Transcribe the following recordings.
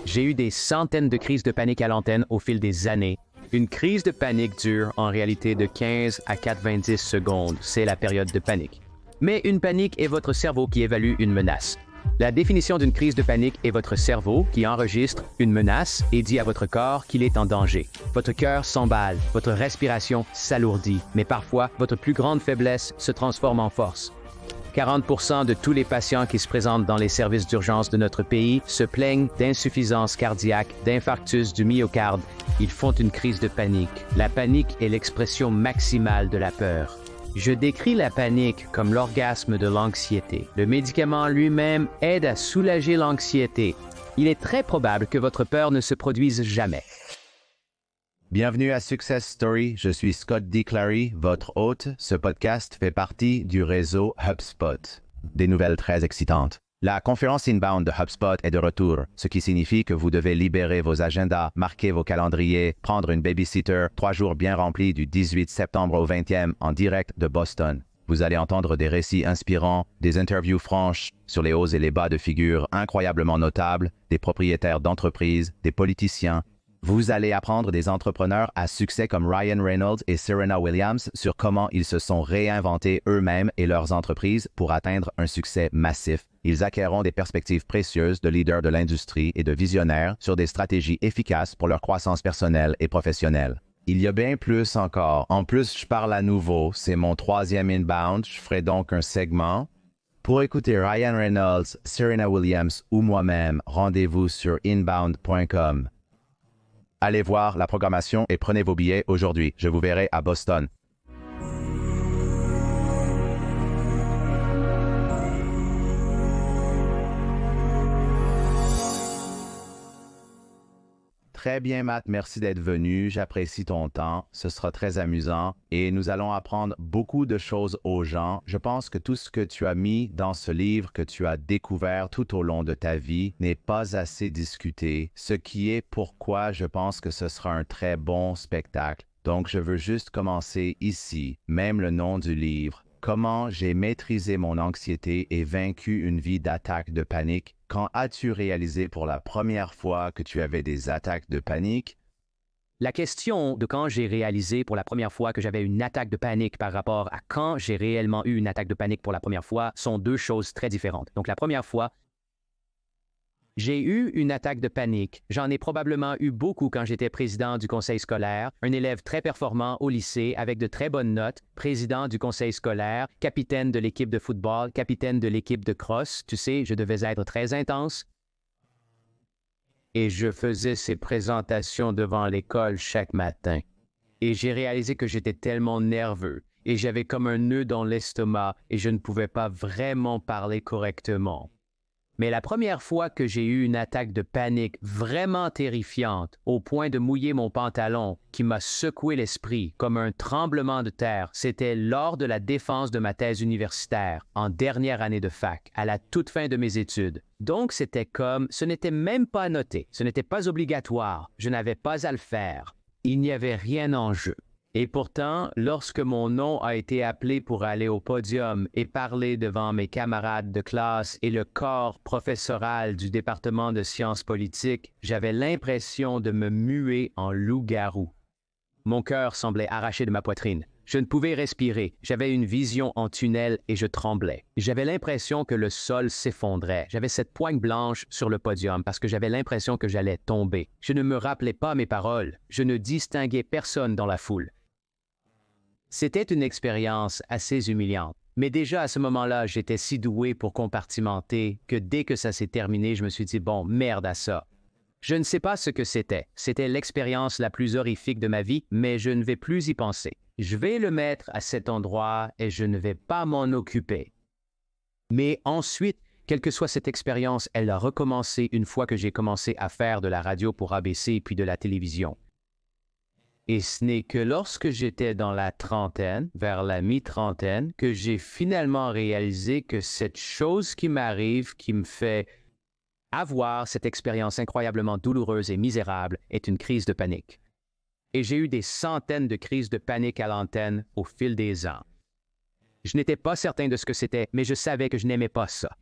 J'ai eu des centaines de crises de panique à l'antenne au fil des années. Une crise de panique dure en réalité de 15 à 90 secondes. C'est la période de panique. Mais une panique est votre cerveau qui évalue une menace. La définition d'une crise de panique est votre cerveau qui enregistre une menace et dit à votre corps qu'il est en danger. Votre cœur s'emballe, votre respiration s'alourdit, mais parfois, votre plus grande faiblesse se transforme en force. 40% de tous les patients qui se présentent dans les services d'urgence de notre pays se plaignent d'insuffisance cardiaque, d'infarctus du myocarde. Ils font une crise de panique. La panique est l'expression maximale de la peur. Je décris la panique comme l'orgasme de l'anxiété. Le médicament lui-même aide à soulager l'anxiété. Il est très probable que votre peur ne se produise jamais. Bienvenue à Success Story, je suis Scott D. Clary, votre hôte. Ce podcast fait partie du réseau HubSpot. Des nouvelles très excitantes. La conférence Inbound de HubSpot est de retour, ce qui signifie que vous devez libérer vos agendas, marquer vos calendriers, prendre une babysitter, 3 jours bien remplis du 18 septembre au 20e en direct de Boston. Vous allez entendre des récits inspirants, des interviews franches sur les hauts et les bas de figures incroyablement notables, des propriétaires d'entreprises, des politiciens. Vous allez apprendre des entrepreneurs à succès comme Ryan Reynolds et Serena Williams sur comment ils se sont réinventés eux-mêmes et leurs entreprises pour atteindre un succès massif. Ils acquerront des perspectives précieuses de leaders de l'industrie et de visionnaires sur des stratégies efficaces pour leur croissance personnelle et professionnelle. Il y a bien plus encore. En plus, je parle à nouveau. C'est mon 3e Inbound. Je ferai donc un segment. Pour écouter Ryan Reynolds, Serena Williams ou moi-même, rendez-vous sur inbound.com. Allez voir la programmation et prenez vos billets aujourd'hui. Je vous verrai à Boston. Très bien, Matt. Merci d'être venu. J'apprécie ton temps. Ce sera très amusant et nous allons apprendre beaucoup de choses aux gens. Je pense que tout ce que tu as mis dans ce livre, que tu as découvert tout au long de ta vie, n'est pas assez discuté, ce qui est pourquoi je pense que ce sera un très bon spectacle. Donc, je veux juste commencer ici, même le nom du livre. Comment j'ai maîtrisé mon anxiété et vaincu une vie d'attaque de panique. Quand as-tu réalisé pour la première fois que tu avais des attaques de panique? La question de quand j'ai réalisé pour la première fois que j'avais une attaque de panique par rapport à quand j'ai réellement eu une attaque de panique pour la première fois sont deux choses très différentes. Donc la première fois, j'ai eu une attaque de panique. J'en ai probablement eu beaucoup quand j'étais président du conseil scolaire, un élève très performant au lycée avec de très bonnes notes, président du conseil scolaire, capitaine de l'équipe de football, capitaine de l'équipe de cross. Tu sais, je devais être très intense. Et je faisais ces présentations devant l'école chaque matin. Et j'ai réalisé que j'étais tellement nerveux et j'avais comme un nœud dans l'estomac et je ne pouvais pas vraiment parler correctement. Mais la première fois que j'ai eu une attaque de panique vraiment terrifiante, au point de mouiller mon pantalon, qui m'a secoué l'esprit comme un tremblement de terre, c'était lors de la défense de ma thèse universitaire, en dernière année de fac, à la toute fin de mes études. Donc c'était comme, ce n'était même pas noté, ce n'était pas obligatoire, je n'avais pas à le faire. Il n'y avait rien en jeu. Et pourtant, lorsque mon nom a été appelé pour aller au podium et parler devant mes camarades de classe et le corps professoral du département de sciences politiques, j'avais l'impression de me muer en loup-garou. Mon cœur semblait arraché de ma poitrine. Je ne pouvais respirer. J'avais une vision en tunnel et je tremblais. J'avais l'impression que le sol s'effondrait. J'avais cette poigne blanche sur le podium parce que j'avais l'impression que j'allais tomber. Je ne me rappelais pas mes paroles. Je ne distinguais personne dans la foule. C'était une expérience assez humiliante. Mais déjà à ce moment-là, j'étais si doué pour compartimenter que dès que ça s'est terminé, je me suis dit « bon, merde à ça ». Je ne sais pas ce que c'était. C'était l'expérience la plus horrifique de ma vie, mais je ne vais plus y penser. Je vais le mettre à cet endroit et je ne vais pas m'en occuper. Mais ensuite, quelle que soit cette expérience, elle a recommencé une fois que j'ai commencé à faire de la radio pour ABC puis de la télévision. Et ce n'est que lorsque j'étais dans la trentaine, vers la mi-trentaine, que j'ai finalement réalisé que cette chose qui m'arrive, qui me fait avoir cette expérience incroyablement douloureuse et misérable, est une crise de panique. Et j'ai eu des centaines de crises de panique à l'antenne au fil des ans. Je n'étais pas certain de ce que c'était, mais je savais que je n'aimais pas ça.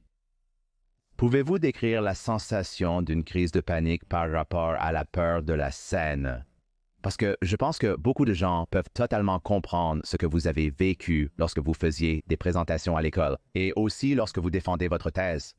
Pouvez-vous décrire la sensation d'une crise de panique par rapport à la peur de la scène? Parce que je pense que beaucoup de gens peuvent totalement comprendre ce que vous avez vécu lorsque vous faisiez des présentations à l'école et aussi lorsque vous défendez votre thèse.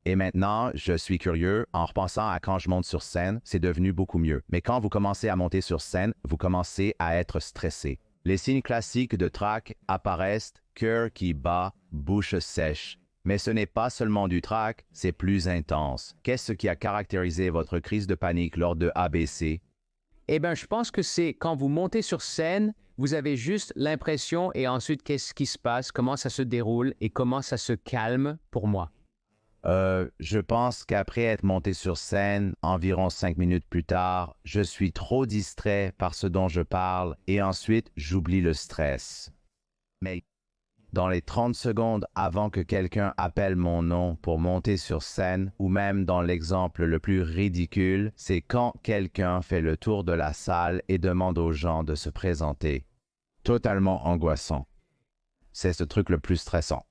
Et maintenant, je suis curieux, en repensant à quand je monte sur scène, c'est devenu beaucoup mieux. Mais quand vous commencez à monter sur scène, vous commencez à être stressé. Les signes classiques de trac apparaissent, cœur qui bat, bouche sèche. Mais ce n'est pas seulement du trac, c'est plus intense. Qu'est-ce qui a caractérisé votre crise de panique lors de ABC? Eh bien, je pense que c'est quand vous montez sur scène, vous avez juste l'impression et ensuite qu'est-ce qui se passe, comment ça se déroule et comment ça se calme pour moi. Je pense qu'après être monté sur scène, environ 5 minutes plus tard, je suis trop distrait par ce dont je parle et ensuite j'oublie le stress. Mais dans les 30 secondes avant que quelqu'un appelle mon nom pour monter sur scène, ou même dans l'exemple le plus ridicule, c'est quand quelqu'un fait le tour de la salle et demande aux gens de se présenter. Totalement angoissant. C'est ce truc le plus stressant.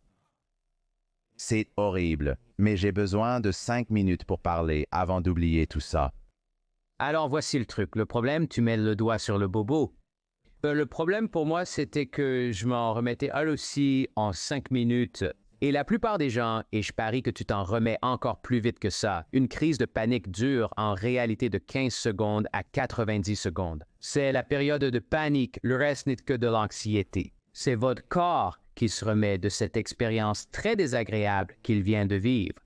C'est horrible, mais j'ai besoin de 5 minutes pour parler avant d'oublier tout ça. Alors voici le truc. Le problème, tu mets le doigt sur le bobo. Le problème pour moi, c'était que je m'en remettais elle aussi en 5 minutes. Et la plupart des gens, et je parie que tu t'en remets encore plus vite que ça, une crise de panique dure en réalité de 15 secondes à 90 secondes. C'est la période de panique, le reste n'est que de l'anxiété. C'est votre corps qui se remet de cette expérience très désagréable qu'il vient de vivre.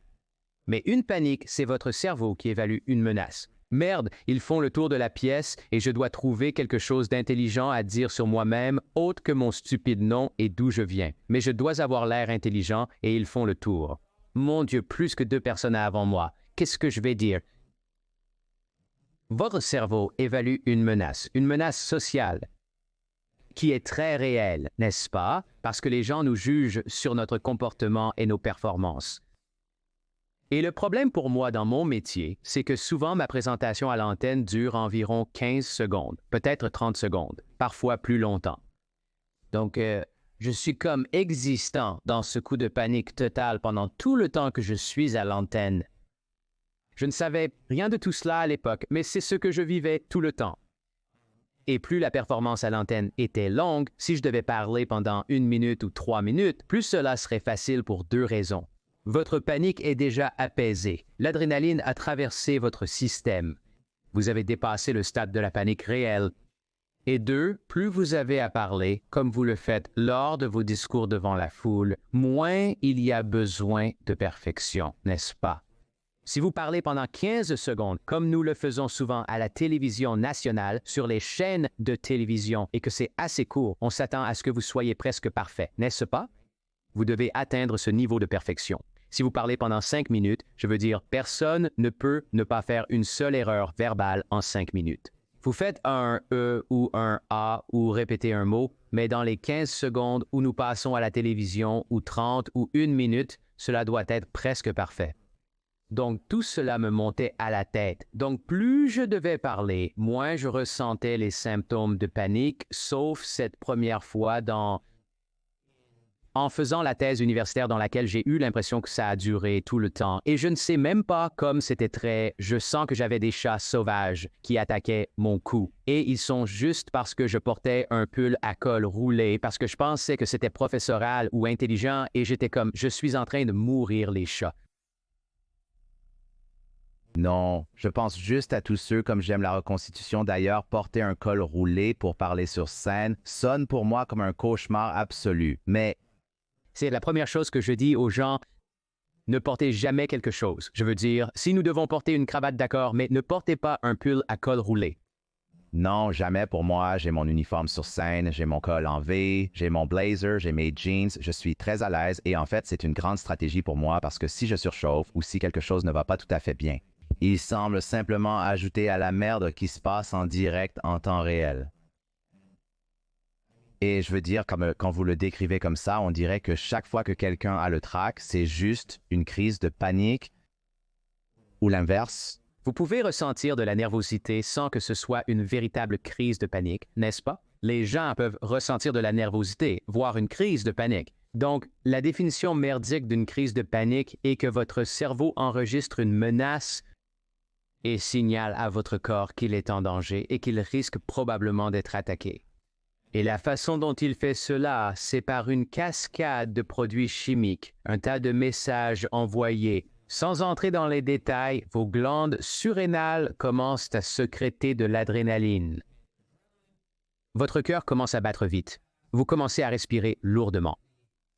Mais une panique, c'est votre cerveau qui évalue une menace. Merde, ils font le tour de la pièce et je dois trouver quelque chose d'intelligent à dire sur moi-même, autre que mon stupide nom et d'où je viens. Mais je dois avoir l'air intelligent et ils font le tour. Mon Dieu, plus que 2 personnes avant moi. Qu'est-ce que je vais dire? Votre cerveau évalue une menace sociale, qui est très réelle, n'est-ce pas? Parce que les gens nous jugent sur notre comportement et nos performances. Et le problème pour moi dans mon métier, c'est que souvent ma présentation à l'antenne dure environ 15 secondes, peut-être 30 secondes, parfois plus longtemps. Donc, je suis comme existant dans ce coup de panique totale pendant tout le temps que je suis à l'antenne. Je ne savais rien de tout cela à l'époque, mais c'est ce que je vivais tout le temps. Et plus la performance à l'antenne était longue, si je devais parler pendant 1 minute ou 3 minutes, plus cela serait facile pour 2 raisons. Votre panique est déjà apaisée. L'adrénaline a traversé votre système. Vous avez dépassé le stade de la panique réelle. Et 2, plus vous avez à parler, comme vous le faites lors de vos discours devant la foule, moins il y a besoin de perfection, n'est-ce pas? Si vous parlez pendant 15 secondes, comme nous le faisons souvent à la télévision nationale, sur les chaînes de télévision, et que c'est assez court, on s'attend à ce que vous soyez presque parfait, n'est-ce pas? Vous devez atteindre ce niveau de perfection. Si vous parlez pendant 5 minutes, je veux dire, personne ne peut ne pas faire une seule erreur verbale en 5 minutes. Vous faites un « E » ou un « A » ou répétez un mot, mais dans les 15 secondes où nous passons à la télévision, ou 30 ou 1 minute, cela doit être presque parfait. Donc, tout cela me montait à la tête. Donc, plus je devais parler, moins je ressentais les symptômes de panique, sauf cette première fois en faisant la thèse universitaire dans laquelle j'ai eu l'impression que ça a duré tout le temps. Et je ne sais même pas comme c'était je sens que j'avais des chats sauvages qui attaquaient mon cou. Et ils sont juste parce que je portais un pull à col roulé, parce que je pensais que c'était professoral ou intelligent et j'étais comme, je suis en train de mourir les chats. Non, je pense juste à tous ceux, comme j'aime la reconstitution d'ailleurs, porter un col roulé pour parler sur scène sonne pour moi comme un cauchemar absolu. Mais c'est la première chose que je dis aux gens, ne portez jamais quelque chose. Je veux dire, si nous devons porter une cravate, d'accord, mais ne portez pas un pull à col roulé. non, jamais pour moi. J'ai mon uniforme sur scène, j'ai mon col en V, j'ai mon blazer, j'ai mes jeans. Je suis très à l'aise et en fait, c'est une grande stratégie pour moi parce que si je surchauffe ou si quelque chose ne va pas tout à fait bien, il semble simplement ajouter à la merde qui se passe en direct en temps réel. Et je veux dire, quand vous le décrivez comme ça, on dirait que chaque fois que quelqu'un a le trac, c'est juste une crise de panique ou l'inverse. Vous pouvez ressentir de la nervosité sans que ce soit une véritable crise de panique, n'est-ce pas? Les gens peuvent ressentir de la nervosité, voire une crise de panique, Donc, la définition merdique d'une crise de panique est que votre cerveau enregistre une menace et signale à votre corps qu'il est en danger et qu'il risque probablement d'être attaqué. Et la façon dont il fait cela, c'est par une cascade de produits chimiques, un tas de messages envoyés. Sans entrer dans les détails, vos glandes surrénales commencent à sécréter de l'adrénaline. Votre cœur commence à battre vite. Vous commencez à respirer lourdement.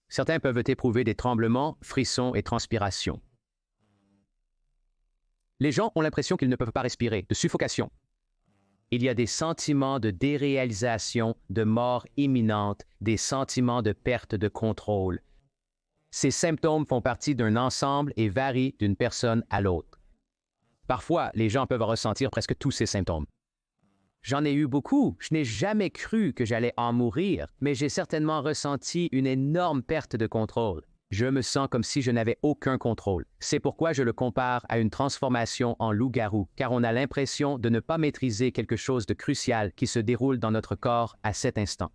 Certains peuvent éprouver des tremblements, frissons et transpiration. Les gens ont l'impression qu'ils ne peuvent pas respirer, de suffocation. Il y a des sentiments de déréalisation, de mort imminente, des sentiments de perte de contrôle. Ces symptômes font partie d'un ensemble et varient d'une personne à l'autre. Parfois, les gens peuvent ressentir presque tous ces symptômes. J'en ai eu beaucoup. Je n'ai jamais cru que j'allais en mourir, mais j'ai certainement ressenti une énorme perte de contrôle. Je me sens comme si je n'avais aucun contrôle. C'est pourquoi je le compare à une transformation en loup-garou, car on a l'impression de ne pas maîtriser quelque chose de crucial qui se déroule dans notre corps à cet instant.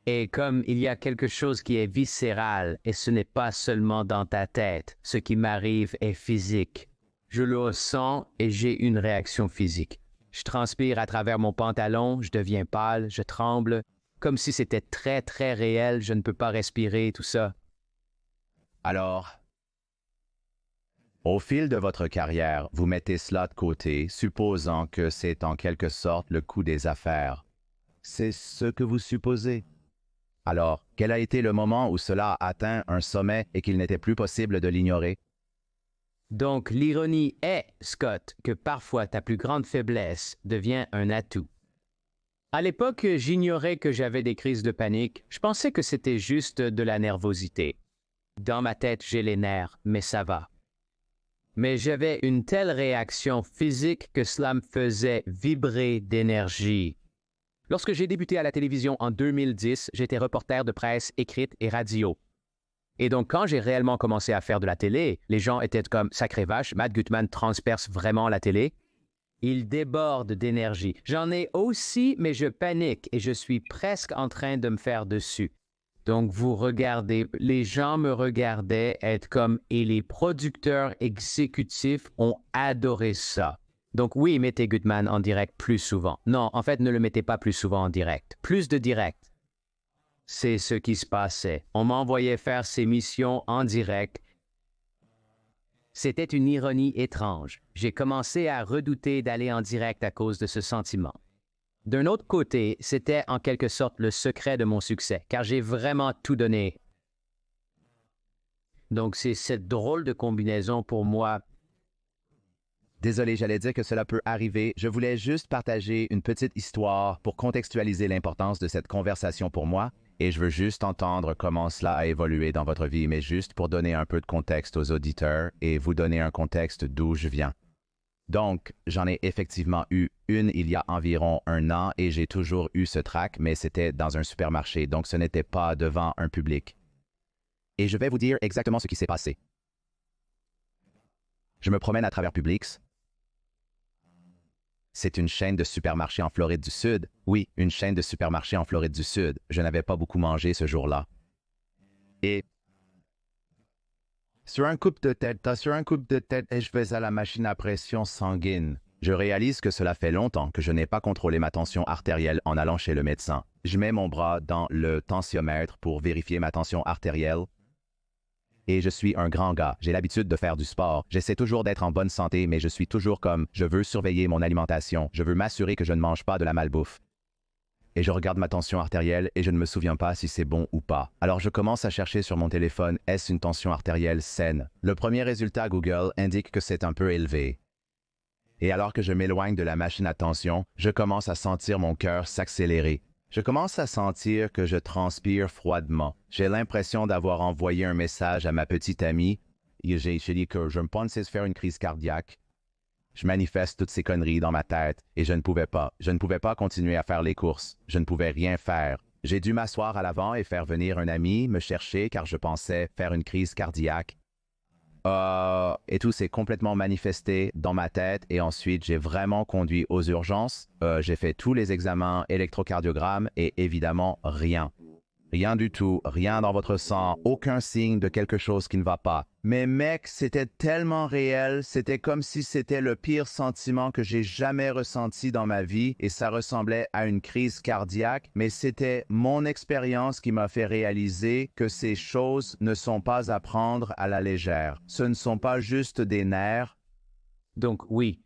Et comme il y a quelque chose qui est viscéral, et ce n'est pas seulement dans ta tête, ce qui m'arrive est physique. Je le ressens et j'ai une réaction physique. Je transpire à travers mon pantalon, je deviens pâle, je tremble, comme si c'était très, très réel, je ne peux pas respirer, tout ça. Alors, au fil de votre carrière, vous mettez cela de côté, supposant que c'est en quelque sorte le coût des affaires. C'est ce que vous supposez. Alors, quel a été le moment où cela a atteint un sommet et qu'il n'était plus possible de l'ignorer? Donc, l'ironie est, Scott, que parfois ta plus grande faiblesse devient un atout. À l'époque, j'ignorais que j'avais des crises de panique. Je pensais que c'était juste de la nervosité. Dans ma tête, j'ai les nerfs, mais ça va. Mais j'avais une telle réaction physique que cela me faisait vibrer d'énergie. Lorsque j'ai débuté à la télévision en 2010, j'étais reporter de presse écrite et radio. Et donc, quand j'ai réellement commencé à faire de la télé, les gens étaient comme « Sacré vache, Matt Gutman transperce vraiment la télé ». Il déborde d'énergie. J'en ai aussi, mais je panique et je suis presque en train de me faire dessus. Donc, vous regardez, les gens me regardaient être comme « et les producteurs exécutifs ont adoré ça ». Donc oui, mettez Gutman en direct plus souvent. Non, en fait, ne le mettez pas plus souvent en direct. Plus de direct. C'est ce qui se passait. On m'envoyait faire ces missions en direct. C'était une ironie étrange. J'ai commencé à redouter d'aller en direct à cause de ce sentiment. D'un autre côté, c'était en quelque sorte le secret de mon succès, car j'ai vraiment tout donné. Donc c'est cette drôle de combinaison pour moi. Désolé, j'allais dire que cela peut arriver. Je voulais juste partager une petite histoire pour contextualiser l'importance de cette conversation pour moi. Et je veux juste entendre comment cela a évolué dans votre vie, mais juste pour donner un peu de contexte aux auditeurs et vous donner un contexte d'où je viens. Donc, j'en ai effectivement eu une il y a environ 1 an et j'ai toujours eu ce trac, mais c'était dans un supermarché, donc ce n'était pas devant un public. Et je vais vous dire exactement ce qui s'est passé. Je me promène à travers Publix. C'est une chaîne de supermarchés en Floride du Sud. Oui, une chaîne de supermarchés en Floride du Sud. Je n'avais pas beaucoup mangé ce jour-là. Et sur un coup de tête, et je vais à la machine à pression sanguine. Je réalise que cela fait longtemps que je n'ai pas contrôlé ma tension artérielle en allant chez le médecin. Je mets mon bras dans le tensiomètre pour vérifier ma tension artérielle. Et je suis un grand gars. J'ai l'habitude de faire du sport. J'essaie toujours d'être en bonne santé, mais je suis toujours comme, je veux surveiller mon alimentation. Je veux m'assurer que je ne mange pas de la malbouffe. Et je regarde ma tension artérielle et je ne me souviens pas si c'est bon ou pas. Alors je commence à chercher sur mon téléphone, est-ce une tension artérielle saine? Le premier résultat Google indique que c'est un peu élevé. Et alors que je m'éloigne de la machine à tension, je commence à sentir mon cœur s'accélérer. Je commence à sentir que je transpire froidement. J'ai l'impression d'avoir envoyé un message à ma petite amie. J'ai dit que je me pensais faire une crise cardiaque. Je manifeste toutes ces conneries dans ma tête et je ne pouvais pas. Je ne pouvais pas continuer à faire les courses. Je ne pouvais rien faire. J'ai dû m'asseoir à l'avant et faire venir un ami me chercher car je pensais faire une crise cardiaque. Et tout s'est complètement manifesté dans ma tête et ensuite j'ai vraiment conduit aux urgences. J'ai fait tous les examens électrocardiogrammes et évidemment rien. Rien du tout, rien dans votre sang, aucun signe de quelque chose qui ne va pas. Mais mec, c'était tellement réel, c'était comme si c'était le pire sentiment que j'ai jamais ressenti dans ma vie et ça ressemblait à une crise cardiaque, mais c'était mon expérience qui m'a fait réaliser que ces choses ne sont pas à prendre à la légère. Ce ne sont pas juste des nerfs. Donc oui,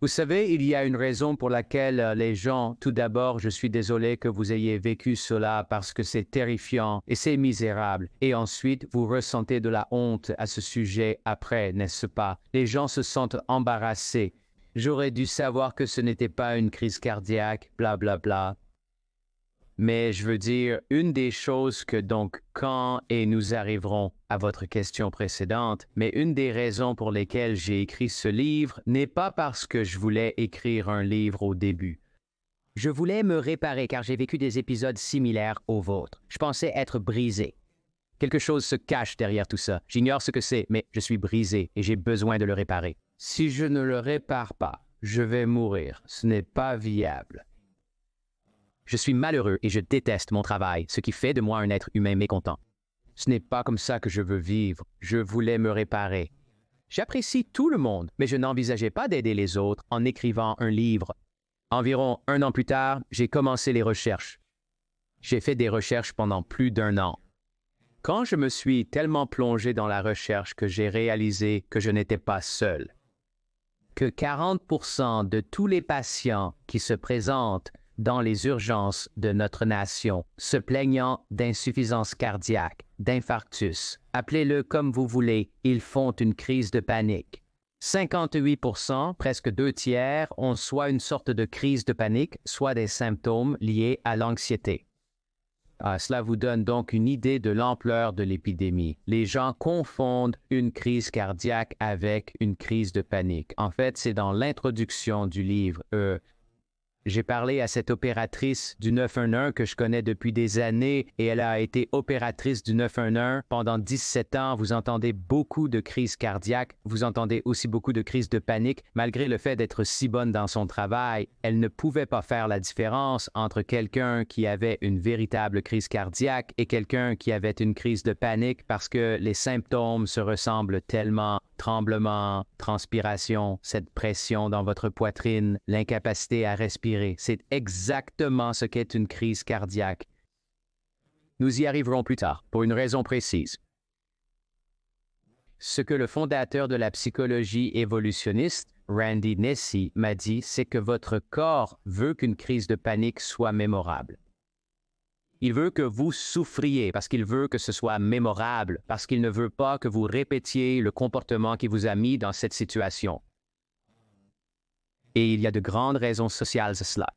vous savez, il y a une raison pour laquelle les gens, tout d'abord, je suis désolé que vous ayez vécu cela parce que c'est terrifiant et c'est misérable. Et ensuite, vous ressentez de la honte à ce sujet après, n'est-ce pas? Les gens se sentent embarrassés. J'aurais dû savoir que ce n'était pas une crise cardiaque, bla bla bla. Mais je veux dire, une des choses que donc, quand et nous arriverons à votre question précédente, mais une des raisons pour lesquelles j'ai écrit ce livre n'est pas parce que je voulais écrire un livre au début. Je voulais me réparer car j'ai vécu des épisodes similaires aux vôtres. Je pensais être brisé. Quelque chose se cache derrière tout ça. J'ignore ce que c'est, mais je suis brisé et j'ai besoin de le réparer. Si je ne le répare pas, je vais mourir. Ce n'est pas viable. Je suis malheureux et je déteste mon travail, ce qui fait de moi un être humain mécontent. Ce n'est pas comme ça que je veux vivre. Je voulais me réparer. J'apprécie tout le monde, mais je n'envisageais pas d'aider les autres en écrivant un livre. Environ 1 an plus tard, j'ai commencé les recherches. J'ai fait des recherches pendant plus d'1 an. Quand je me suis tellement plongé dans la recherche que j'ai réalisé que je n'étais pas seul, que 40% de tous les patients qui se présentent dans les urgences de notre nation, se plaignant d'insuffisance cardiaque, d'infarctus, appelez-le comme vous voulez, ils font une crise de panique. 58%, presque 2/3, ont soit une sorte de crise de panique, soit des symptômes liés à l'anxiété. Cela vous donne donc une idée de l'ampleur de l'épidémie. Les gens confondent une crise cardiaque avec une crise de panique. En fait, c'est dans l'introduction du livre. J'ai parlé à cette opératrice du 911 que je connais depuis des années et elle a été opératrice du 911 pendant 17 ans. Vous entendez beaucoup de crises cardiaques, vous entendez aussi beaucoup de crises de panique. Malgré le fait d'être si bonne dans son travail, elle ne pouvait pas faire la différence entre quelqu'un qui avait une véritable crise cardiaque et quelqu'un qui avait une crise de panique parce que les symptômes se ressemblent tellement. Tremblement, transpiration, cette pression dans votre poitrine, l'incapacité à respirer. C'est exactement ce qu'est une crise cardiaque. Nous y arriverons plus tard, pour une raison précise. Ce que le fondateur de la psychologie évolutionniste, Randy Nesse, m'a dit, c'est que votre corps veut qu'une crise de panique soit mémorable. Il veut que vous souffriez parce qu'il veut que ce soit mémorable, parce qu'il ne veut pas que vous répétiez le comportement qui vous a mis dans cette situation. Et il y a de grandes raisons sociales à cela.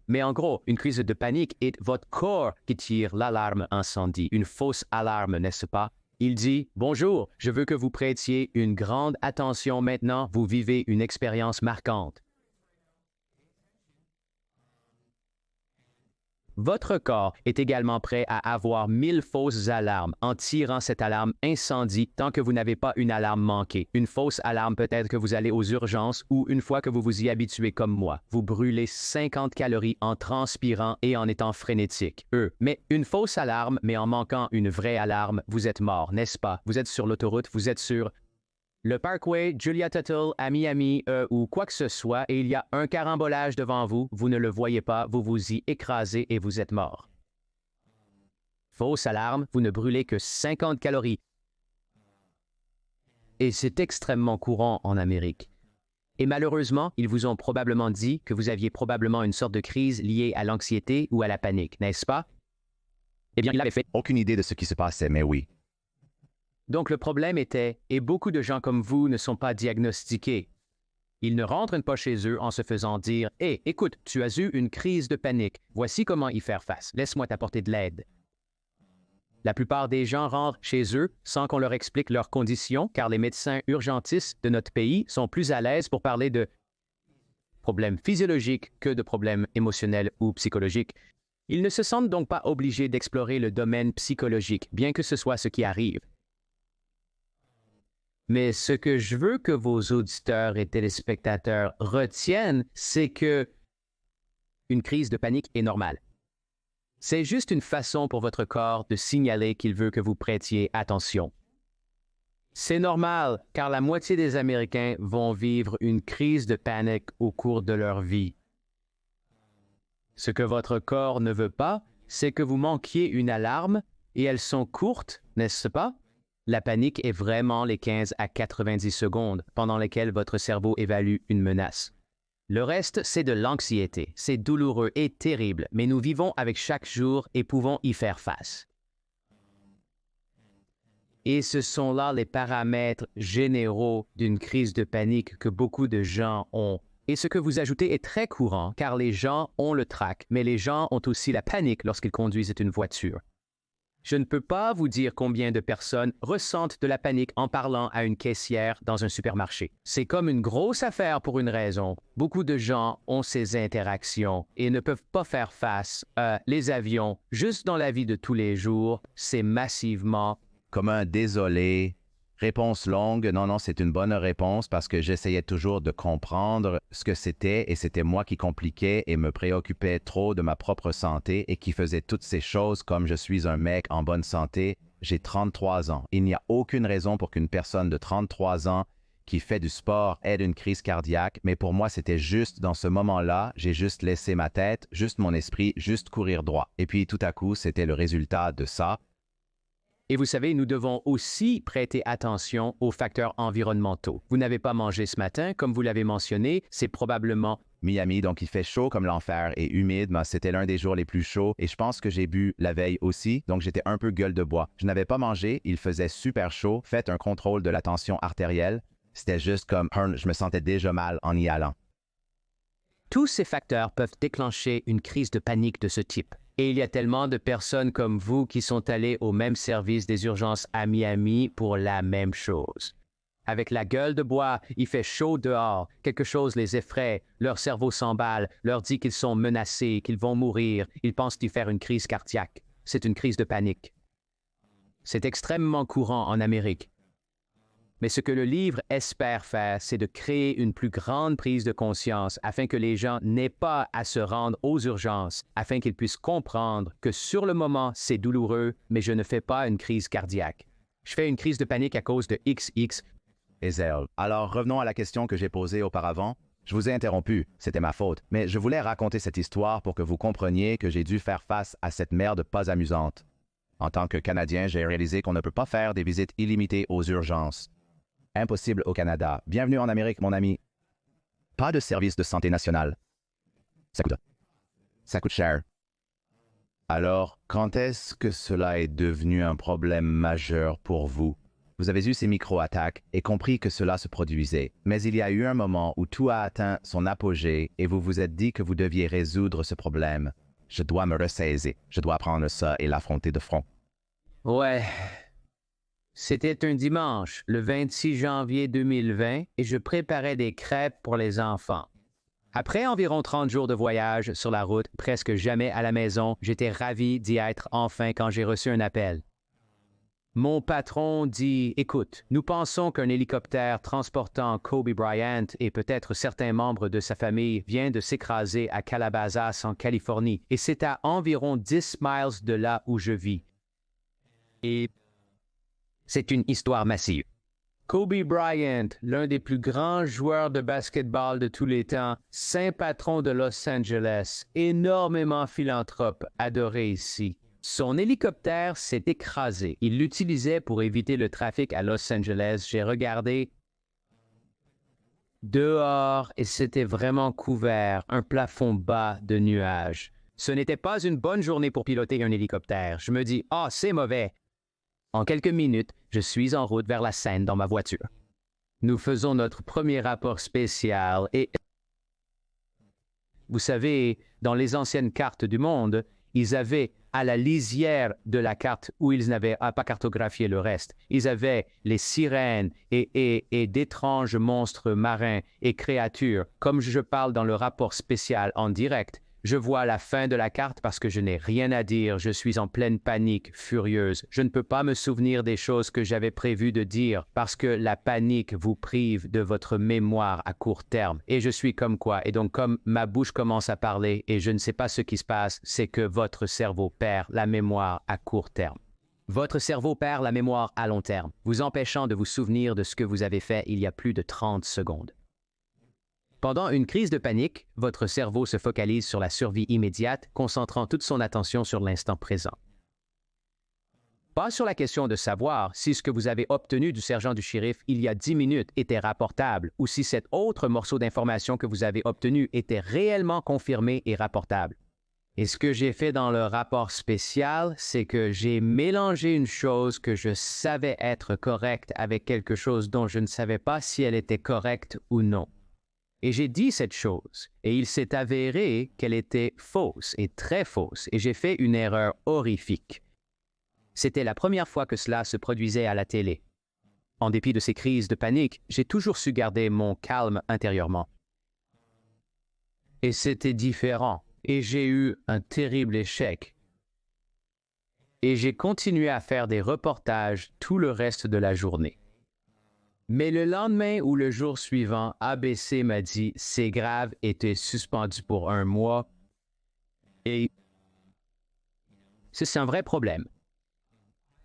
Mais en gros, une crise de panique est votre corps qui tire l'alarme incendie, une fausse alarme, n'est-ce pas? Il dit « Bonjour, je veux que vous prêtiez une grande attention maintenant, vous vivez une expérience marquante. » Votre corps est également prêt à avoir 1000 fausses alarmes en tirant cette alarme incendie tant que vous n'avez pas une alarme manquée. Une fausse alarme peut-être que vous allez aux urgences ou une fois que vous vous y habituez comme moi, vous brûlez 50 calories en transpirant et en étant frénétique. Mais une fausse alarme, mais en manquant une vraie alarme, vous êtes mort, n'est-ce pas? Vous êtes sur l'autoroute, vous êtes sur le Parkway, Julia Tuttle, à Miami ou quoi que ce soit, et il y a un carambolage devant vous, vous ne le voyez pas, vous vous y écrasez et vous êtes mort. Fausse alarme, vous ne brûlez que 50 calories. Et c'est extrêmement courant en Amérique. Et malheureusement, ils vous ont probablement dit que vous aviez probablement une sorte de crise liée à l'anxiété ou à la panique, n'est-ce pas? Eh bien, il avait fait. Aucune idée de ce qui se passait, mais oui. Donc le problème était, et beaucoup de gens comme vous ne sont pas diagnostiqués. Ils ne rentrent pas chez eux en se faisant dire « Hé, écoute, tu as eu une crise de panique. Voici comment y faire face. Laisse-moi t'apporter de l'aide. » La plupart des gens rentrent chez eux sans qu'on leur explique leurs conditions, car les médecins urgentistes de notre pays sont plus à l'aise pour parler de problèmes physiologiques que de problèmes émotionnels ou psychologiques. Ils ne se sentent donc pas obligés d'explorer le domaine psychologique, bien que ce soit ce qui arrive. Mais ce que je veux que vos auditeurs et téléspectateurs retiennent, c'est que une crise de panique est normale. C'est juste une façon pour votre corps de signaler qu'il veut que vous prêtiez attention. C'est normal, car la moitié des Américains vont vivre une crise de panique au cours de leur vie. Ce que votre corps ne veut pas, c'est que vous manquiez une alarme, et elles sont courtes, n'est-ce pas? La panique est vraiment les 15 à 90 secondes pendant lesquelles votre cerveau évalue une menace. Le reste, c'est de l'anxiété. C'est douloureux et terrible, mais nous vivons avec chaque jour et pouvons y faire face. Et ce sont là les paramètres généraux d'une crise de panique que beaucoup de gens ont. Et ce que vous ajoutez est très courant, car les gens ont le trac, mais les gens ont aussi la panique lorsqu'ils conduisent une voiture. Je ne peux pas vous dire combien de personnes ressentent de la panique en parlant à une caissière dans un supermarché. C'est comme une grosse affaire pour une raison. Beaucoup de gens ont ces interactions et ne peuvent pas faire face à les avions. Juste dans la vie de tous les jours, c'est massivement Comme un désolé. Réponse longue. Non, non, c'est une bonne réponse parce que j'essayais toujours de comprendre ce que c'était et c'était moi qui compliquais et me préoccupais trop de ma propre santé et qui faisais toutes ces choses comme je suis un mec en bonne santé. J'ai 33 ans. Il n'y a aucune raison pour qu'une personne de 33 ans qui fait du sport ait une crise cardiaque, mais pour moi, c'était juste dans ce moment-là, j'ai juste laissé ma tête, juste mon esprit, juste courir droit. Et puis tout à coup, c'était le résultat de ça. Et vous savez, nous devons aussi prêter attention aux facteurs environnementaux. Vous n'avez pas mangé ce matin, comme vous l'avez mentionné, c'est probablement Miami, donc il fait chaud comme l'enfer et humide. Mais c'était l'un des jours les plus chauds et je pense que j'ai bu la veille aussi, donc j'étais un peu gueule de bois. Je n'avais pas mangé, il faisait super chaud. Faites un contrôle de la tension artérielle. C'était juste comme, je me sentais déjà mal en y allant. Tous ces facteurs peuvent déclencher une crise de panique de ce type. Et il y a tellement de personnes comme vous qui sont allées au même service des urgences à Miami pour la même chose. Avec la gueule de bois, il fait chaud dehors, quelque chose les effraie, leur cerveau s'emballe, leur dit qu'ils sont menacés, qu'ils vont mourir, ils pensent y faire une crise cardiaque. C'est une crise de panique. C'est extrêmement courant en Amérique. Mais ce que le livre espère faire, c'est de créer une plus grande prise de conscience afin que les gens n'aient pas à se rendre aux urgences, afin qu'ils puissent comprendre que sur le moment, c'est douloureux, mais je ne fais pas une crise cardiaque. Je fais une crise de panique à cause de XX. Ezel. Alors revenons à la question que j'ai posée auparavant. Je vous ai interrompu, c'était ma faute, mais je voulais raconter cette histoire pour que vous compreniez que j'ai dû faire face à cette merde pas amusante. En tant que Canadien, j'ai réalisé qu'on ne peut pas faire des visites illimitées aux urgences. Impossible au Canada. Bienvenue en Amérique, mon ami. Pas de service de santé national. Ça coûte cher. Alors, quand est-ce que cela est devenu un problème majeur pour vous? Vous avez eu ces micro-attaques et compris que cela se produisait. Mais il y a eu un moment où tout a atteint son apogée et vous vous êtes dit que vous deviez résoudre ce problème. Je dois me ressaisir. Je dois prendre ça et l'affronter de front. Ouais. C'était un dimanche, le 26 janvier 2020, et je préparais des crêpes pour les enfants. Après environ 30 jours de voyage sur la route, presque jamais à la maison, j'étais ravi d'y être enfin quand j'ai reçu un appel. Mon patron dit « Écoute, nous pensons qu'un hélicoptère transportant Kobe Bryant et peut-être certains membres de sa famille vient de s'écraser à Calabasas en Californie, et c'est à environ 10 miles de là où je vis. Et c'est une histoire massive. Kobe Bryant, l'un des plus grands joueurs de basketball de tous les temps, saint patron de Los Angeles, énormément philanthrope, adoré ici. Son hélicoptère s'est écrasé. Il l'utilisait pour éviter le trafic à Los Angeles. J'ai regardé dehors et c'était vraiment couvert, un plafond bas de nuages. Ce n'était pas une bonne journée pour piloter un hélicoptère. Je me dis « Ah, c'est mauvais ». En quelques minutes, je suis en route vers la scène dans ma voiture. Nous faisons notre premier rapport spécial et... Vous savez, dans les anciennes cartes du monde, ils avaient à la lisière de la carte où ils n'avaient pas cartographié le reste. Ils avaient les sirènes et d'étranges monstres marins et créatures, comme je parle dans le rapport spécial en direct. Je vois la fin de la carte parce que je n'ai rien à dire. Je suis en pleine panique, furieuse. Je ne peux pas me souvenir des choses que j'avais prévu de dire parce que la panique vous prive de votre mémoire à court terme. Et je suis comme quoi. Et donc, comme ma bouche commence à parler et je ne sais pas ce qui se passe, c'est que votre cerveau perd la mémoire à court terme. Votre cerveau perd la mémoire à long terme, vous empêchant de vous souvenir de ce que vous avez fait il y a plus de 30 secondes. Pendant une crise de panique, votre cerveau se focalise sur la survie immédiate, concentrant toute son attention sur l'instant présent. Pas sur la question de savoir si ce que vous avez obtenu du sergent du shérif il y a 10 minutes était rapportable ou si cet autre morceau d'information que vous avez obtenu était réellement confirmé et rapportable. Et ce que j'ai fait dans le rapport spécial, c'est que j'ai mélangé une chose que je savais être correcte avec quelque chose dont je ne savais pas si elle était correcte ou non. Et j'ai dit cette chose, et il s'est avéré qu'elle était fausse et très fausse, et j'ai fait une erreur horrifique. C'était la première fois que cela se produisait à la télé. En dépit de ces crises de panique, j'ai toujours su garder mon calme intérieurement. Et c'était différent, et j'ai eu un terrible échec. Et j'ai continué à faire des reportages tout le reste de la journée. Mais le lendemain ou le jour suivant, ABC m'a dit « c'est grave et tu es suspendu pour 1 mois ». Et c'est un vrai problème.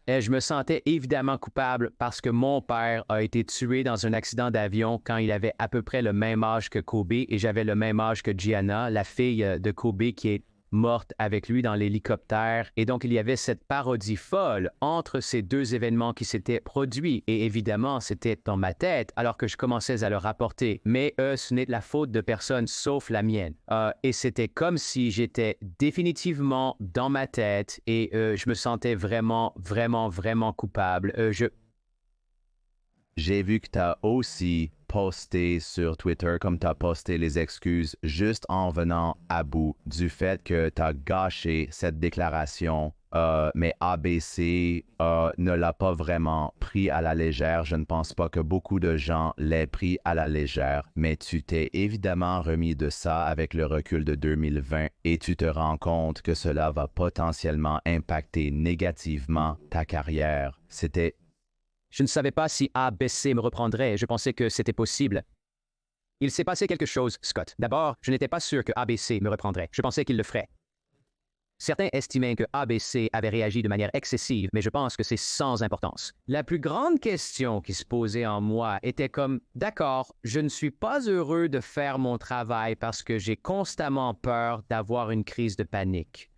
Et je me sentais évidemment coupable parce que mon père a été tué dans un accident d'avion quand il avait à peu près le même âge que Kobe et j'avais le même âge que Gianna, la fille de Kobe qui est morte avec lui dans l'hélicoptère. Et donc, il y avait cette parodie folle entre ces deux événements qui s'étaient produits. Et évidemment, c'était dans ma tête alors que je commençais à le rapporter. Mais ce n'est de la faute de personne sauf la mienne. Et c'était comme si j'étais définitivement dans ma tête et je me sentais vraiment coupable. J'ai vu que tu as aussi posté sur Twitter comme tu as posté les excuses juste en venant à bout du fait que tu as gâché cette déclaration, mais ABC ne l'a pas vraiment pris à la légère. Je ne pense pas que beaucoup de gens l'aient pris à la légère, mais tu t'es évidemment remis de ça avec le recul de 2020 et tu te rends compte que cela va potentiellement impacter négativement ta carrière. Je ne savais pas si ABC me reprendrait. Je pensais que c'était possible. Il s'est passé quelque chose, Scott. D'abord, je n'étais pas sûr que ABC me reprendrait. Je pensais qu'il le ferait. Certains estimaient que ABC avait réagi de manière excessive, mais je pense que c'est sans importance. La plus grande question qui se posait en moi était comme « D'accord, je ne suis pas heureux de faire mon travail parce que j'ai constamment peur d'avoir une crise de panique.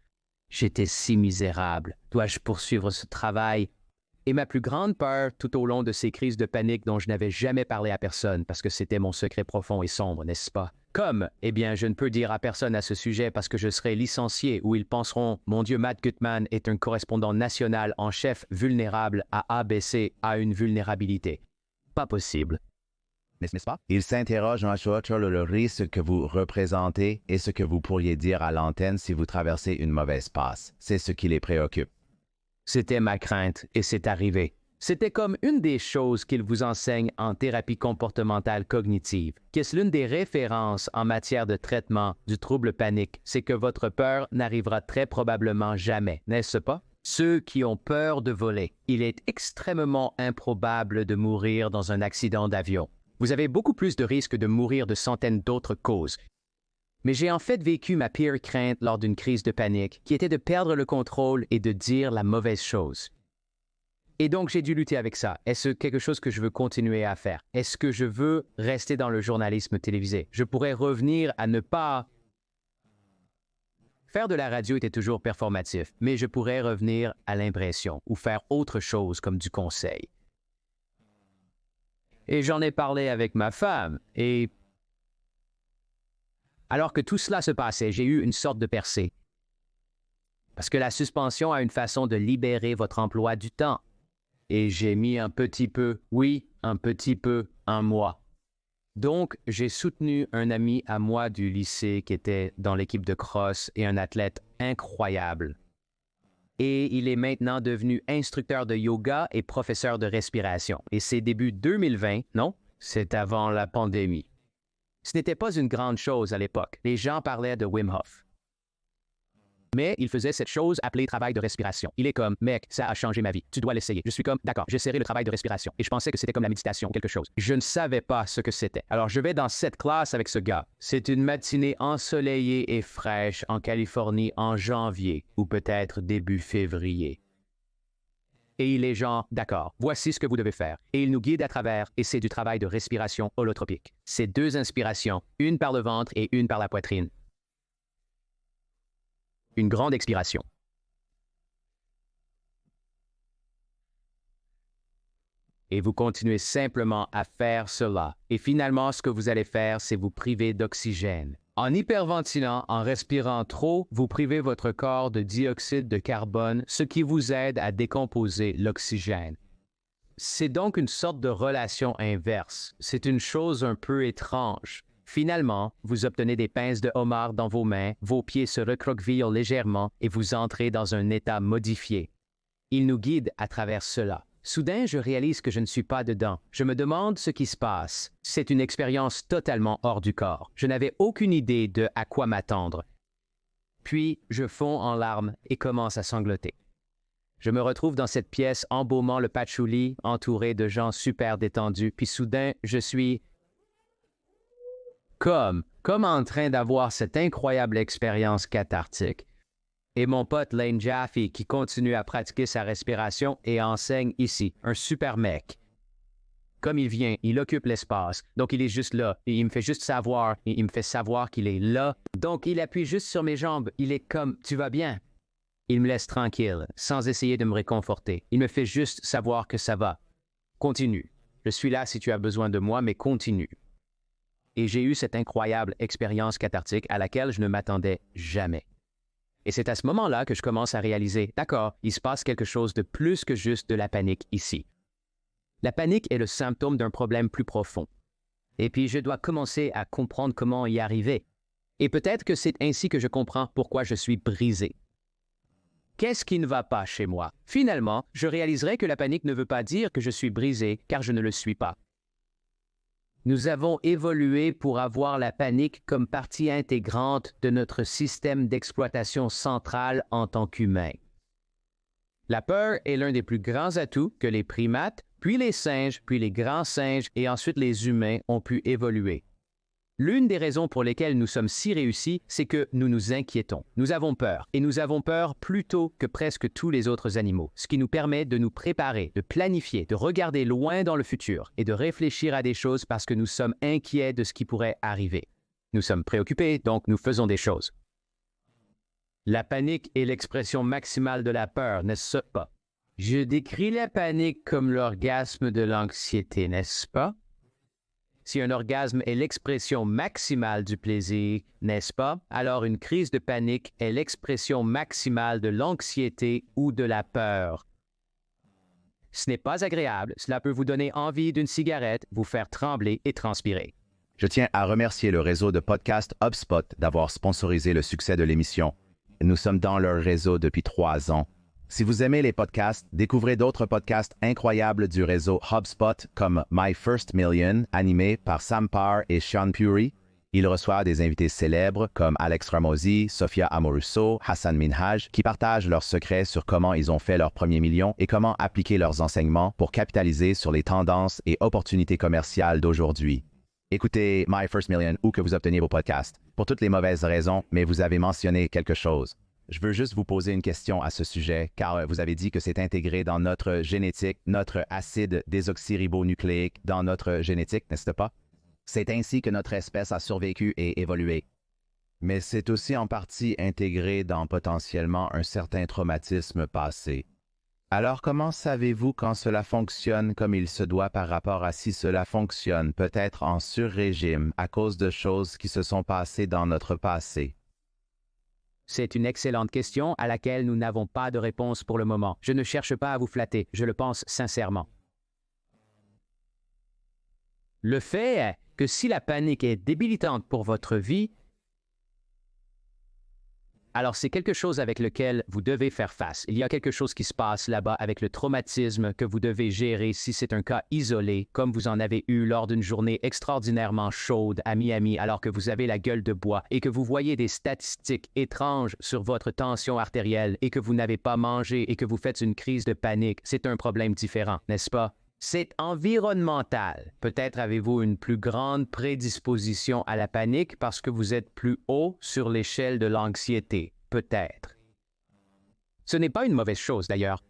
J'étais si misérable. Dois-je poursuivre ce travail? » Et ma plus grande peur tout au long de ces crises de panique dont je n'avais jamais parlé à personne parce que c'était mon secret profond et sombre, n'est-ce pas? Comme, eh bien, je ne peux dire à personne à ce sujet parce que je serai licencié ou ils penseront « Mon Dieu, Matt Gutman est un correspondant national en chef vulnérable à ABC à une vulnérabilité. » Pas possible. N'est-ce pas? Il s'interroge sur le risque que vous représentez et ce que vous pourriez dire à l'antenne si vous traversez une mauvaise passe. C'est ce qui les préoccupe. C'était ma crainte et c'est arrivé. C'était comme une des choses qu'ils vous enseignent en thérapie comportementale cognitive, qui est l'une des références en matière de traitement du trouble panique, c'est que votre peur n'arrivera très probablement jamais, n'est-ce pas? Ceux qui ont peur de voler, il est extrêmement improbable de mourir dans un accident d'avion. Vous avez beaucoup plus de risques de mourir de centaines d'autres causes. Mais j'ai en fait vécu ma pire crainte lors d'une crise de panique, qui était de perdre le contrôle et de dire la mauvaise chose. Et donc, j'ai dû lutter avec ça. Est-ce quelque chose que je veux continuer à faire? Est-ce que je veux rester dans le journalisme télévisé? Je pourrais revenir à ne pas... Faire de la radio était toujours performatif, mais je pourrais revenir à l'impression ou faire autre chose comme du conseil. Et j'en ai parlé avec ma femme, et... Alors que tout cela se passait, j'ai eu une sorte de percée. Parce que la suspension a une façon de libérer votre emploi du temps. Et j'ai mis un petit peu, oui, un petit peu, 1 mois. Donc, j'ai soutenu un ami à moi du lycée qui était dans l'équipe de cross et un athlète incroyable. Et il est maintenant devenu instructeur de yoga et professeur de respiration. Et c'est début 2020, non? C'est avant la pandémie. Ce n'était pas une grande chose à l'époque. Les gens parlaient de Wim Hof. Mais il faisait cette chose appelée travail de respiration. Il est comme, mec, ça a changé ma vie. Tu dois l'essayer. Je suis comme, d'accord, j'essaierai le travail de respiration. Et je pensais que c'était comme la méditation ou quelque chose. Je ne savais pas ce que c'était. Alors je vais dans cette classe avec ce gars. C'est une matinée ensoleillée et fraîche en Californie en janvier ou peut-être début février. Et il est genre, d'accord, voici ce que vous devez faire. Et il nous guide à travers, et c'est du travail de respiration holotropique. C'est 2 inspirations, une par le ventre et une par la poitrine. Une grande expiration. Et vous continuez simplement à faire cela. Et finalement, ce que vous allez faire, c'est vous priver d'oxygène. En hyperventilant, en respirant trop, vous privez votre corps de dioxyde de carbone, ce qui vous aide à décomposer l'oxygène. C'est donc une sorte de relation inverse. C'est une chose un peu étrange. Finalement, vous obtenez des pinces de homard dans vos mains, vos pieds se recroquevillent légèrement et vous entrez dans un état modifié. Il nous guide à travers cela. Soudain, je réalise que je ne suis pas dedans. Je me demande ce qui se passe. C'est une expérience totalement hors du corps. Je n'avais aucune idée de à quoi m'attendre. Puis, je fonds en larmes et commence à sangloter. Je me retrouve dans cette pièce embaumant le patchouli, entouré de gens super détendus, puis soudain, je suis comme en train d'avoir cette incroyable expérience cathartique. Et mon pote Lane Jaffe qui continue à pratiquer sa respiration et enseigne ici, un super mec. Comme il vient, il occupe l'espace, donc il est juste là, et il me fait juste savoir, et il me fait savoir qu'il est là. Donc il appuie juste sur mes jambes, il est comme « tu vas bien ». Il me laisse tranquille, sans essayer de me réconforter. Il me fait juste savoir que ça va. Continue. Je suis là si tu as besoin de moi, mais continue. Et j'ai eu cette incroyable expérience cathartique à laquelle je ne m'attendais jamais. Et c'est à ce moment-là que je commence à réaliser, d'accord, il se passe quelque chose de plus que juste de la panique ici. La panique est le symptôme d'un problème plus profond. Et puis je dois commencer à comprendre comment y arriver. Et peut-être que c'est ainsi que je comprends pourquoi je suis brisé. Qu'est-ce qui ne va pas chez moi? Finalement, je réaliserai que la panique ne veut pas dire que je suis brisé, car je ne le suis pas. Nous avons évolué pour avoir la panique comme partie intégrante de notre système d'exploitation central en tant qu'humain. La peur est l'un des plus grands atouts que les primates, puis les singes, puis les grands singes et ensuite les humains ont pu évoluer. L'une des raisons pour lesquelles nous sommes si réussis, c'est que nous nous inquiétons. Nous avons peur, et nous avons peur plus tôt que presque tous les autres animaux, ce qui nous permet de nous préparer, de planifier, de regarder loin dans le futur et de réfléchir à des choses parce que nous sommes inquiets de ce qui pourrait arriver. Nous sommes préoccupés, donc nous faisons des choses. La panique est l'expression maximale de la peur, n'est-ce pas? Je décris la panique comme l'orgasme de l'anxiété, n'est-ce pas? Si un orgasme est l'expression maximale du plaisir, n'est-ce pas? Alors une crise de panique est l'expression maximale de l'anxiété ou de la peur. Ce n'est pas agréable, cela peut vous donner envie d'une cigarette, vous faire trembler et transpirer. Je tiens à remercier le réseau de podcasts HubSpot d'avoir sponsorisé le succès de l'émission. Nous sommes dans leur réseau depuis 3 ans. Si vous aimez les podcasts, découvrez d'autres podcasts incroyables du réseau HubSpot comme My First Million, animé par Sam Parr et Sean Puri. Il reçoit des invités célèbres comme Alex Ramosi, Sophia Amoruso, Hassan Minhaj, qui partagent leurs secrets sur comment ils ont fait leur premier million et comment appliquer leurs enseignements pour capitaliser sur les tendances et opportunités commerciales d'aujourd'hui. Écoutez My First Million où que vous obteniez vos podcasts, pour toutes les mauvaises raisons, mais vous avez mentionné quelque chose. Je veux juste vous poser une question à ce sujet, car vous avez dit que c'est intégré dans notre génétique, notre acide désoxyribonucléique dans notre génétique, n'est-ce pas? C'est ainsi que notre espèce a survécu et évolué. Mais c'est aussi en partie intégré dans potentiellement un certain traumatisme passé. Alors comment savez-vous quand cela fonctionne comme il se doit par rapport à si cela fonctionne peut-être en sur-régime à cause de choses qui se sont passées dans notre passé? C'est une excellente question à laquelle nous n'avons pas de réponse pour le moment. Je ne cherche pas à vous flatter, je le pense sincèrement. Le fait est que si la panique est débilitante pour votre vie, Alors, c'est quelque chose avec lequel vous devez faire face. Il y a quelque chose qui se passe là-bas avec le traumatisme que vous devez gérer si c'est un cas isolé, comme vous en avez eu lors d'une journée extraordinairement chaude à Miami alors que vous avez la gueule de bois et que vous voyez des statistiques étranges sur votre tension artérielle et que vous n'avez pas mangé et que vous faites une crise de panique. C'est un problème différent, n'est-ce pas? C'est environnemental. Peut-être avez-vous une plus grande prédisposition à la panique parce que vous êtes plus haut sur l'échelle de l'anxiété. Peut-être. Ce n'est pas une mauvaise chose d'ailleurs.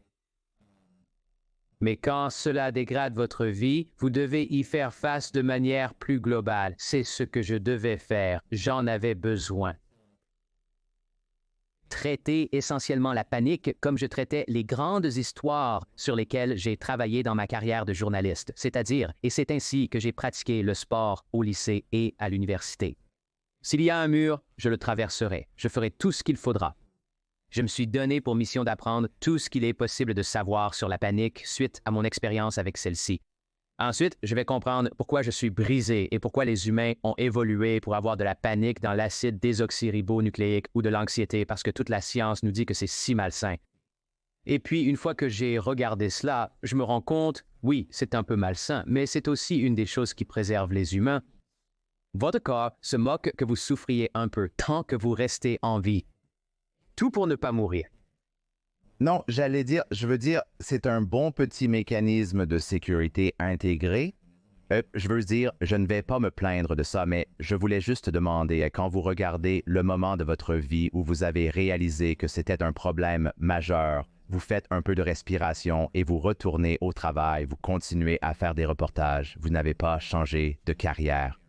Mais quand cela dégrade votre vie, vous devez y faire face de manière plus globale. C'est ce que je devais faire. J'en avais besoin. Traiter essentiellement la panique comme je traitais les grandes histoires sur lesquelles j'ai travaillé dans ma carrière de journaliste, c'est-à-dire, et c'est ainsi que j'ai pratiqué le sport au lycée et à l'université. S'il y a un mur, je le traverserai. Je ferai tout ce qu'il faudra. Je me suis donné pour mission d'apprendre tout ce qu'il est possible de savoir sur la panique suite à mon expérience avec celle-ci. Ensuite, je vais comprendre pourquoi je suis brisé et pourquoi les humains ont évolué pour avoir de la panique dans l'acide désoxyribonucléique ou de l'anxiété parce que toute la science nous dit que c'est si malsain. Et puis, une fois que j'ai regardé cela, je me rends compte, oui, c'est un peu malsain, mais c'est aussi une des choses qui préserve les humains. Votre corps se moque que vous souffriez un peu tant que vous restez en vie. Tout pour ne pas mourir. Non, je veux dire, c'est un bon petit mécanisme de sécurité intégré. Je ne vais pas me plaindre de ça, mais je voulais juste demander, quand vous regardez le moment de votre vie où vous avez réalisé que c'était un problème majeur, vous faites un peu de respiration et vous retournez au travail, vous continuez à faire des reportages, vous n'avez pas changé de carrière.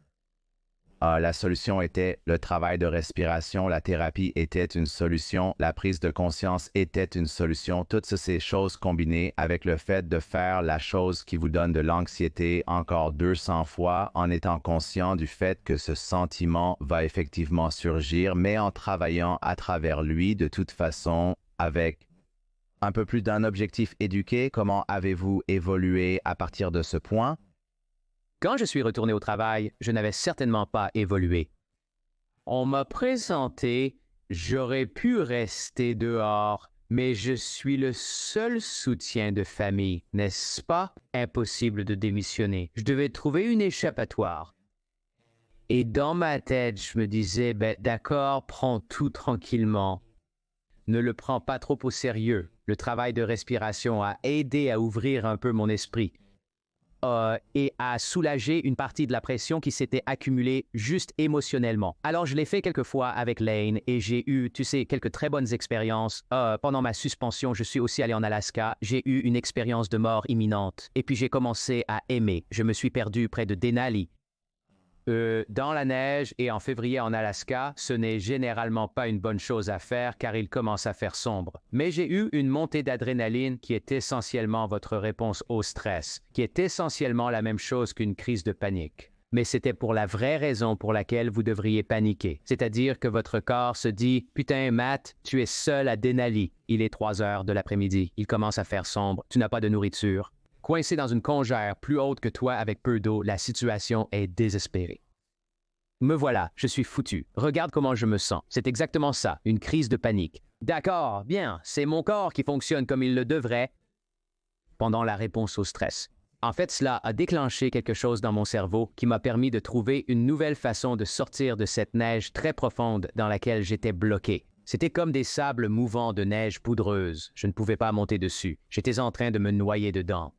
La solution était le travail de respiration, la thérapie était une solution, la prise de conscience était une solution. Toutes ces choses combinées avec le fait de faire la chose qui vous donne de l'anxiété encore 200 fois en étant conscient du fait que ce sentiment va effectivement surgir, mais en travaillant à travers lui de toute façon avec un peu plus d'un objectif éduqué. Comment avez-vous évolué à partir de ce point? Quand je suis retourné au travail, je n'avais certainement pas évolué. On m'a présenté, j'aurais pu rester dehors, mais je suis le seul soutien de famille, n'est-ce pas? Impossible de démissionner. Je devais trouver une échappatoire. Et dans ma tête, je me disais, d'accord, prends tout tranquillement. Ne le prends pas trop au sérieux. Le travail de respiration a aidé à ouvrir un peu mon esprit. Et à soulager une partie de la pression qui s'était accumulée juste émotionnellement. Alors, je l'ai fait quelques fois avec Lane et j'ai eu, quelques très bonnes expériences. Pendant ma suspension, je suis aussi allé en Alaska. J'ai eu une expérience de mort imminente. Et puis, j'ai commencé à aimer. Je me suis perdu près de Denali. Dans la neige et en février en Alaska, ce n'est généralement pas une bonne chose à faire car il commence à faire sombre. Mais j'ai eu une montée d'adrénaline qui est essentiellement votre réponse au stress, qui est essentiellement la même chose qu'une crise de panique. Mais c'était pour la vraie raison pour laquelle vous devriez paniquer. C'est-à-dire que votre corps se dit « Putain, Matt, tu es seul à Denali. Il est 3 heures de l'après-midi. Il commence à faire sombre. Tu n'as pas de nourriture. » Coincé dans une congère plus haute que toi avec peu d'eau, la situation est désespérée. Me voilà, je suis foutu. Regarde comment je me sens. C'est exactement ça, une crise de panique. D'accord, bien, c'est mon corps qui fonctionne comme il le devrait pendant la réponse au stress. En fait, cela a déclenché quelque chose dans mon cerveau qui m'a permis de trouver une nouvelle façon de sortir de cette neige très profonde dans laquelle j'étais bloqué. C'était comme des sables mouvants de neige poudreuse. Je ne pouvais pas monter dessus. J'étais en train de me noyer dedans.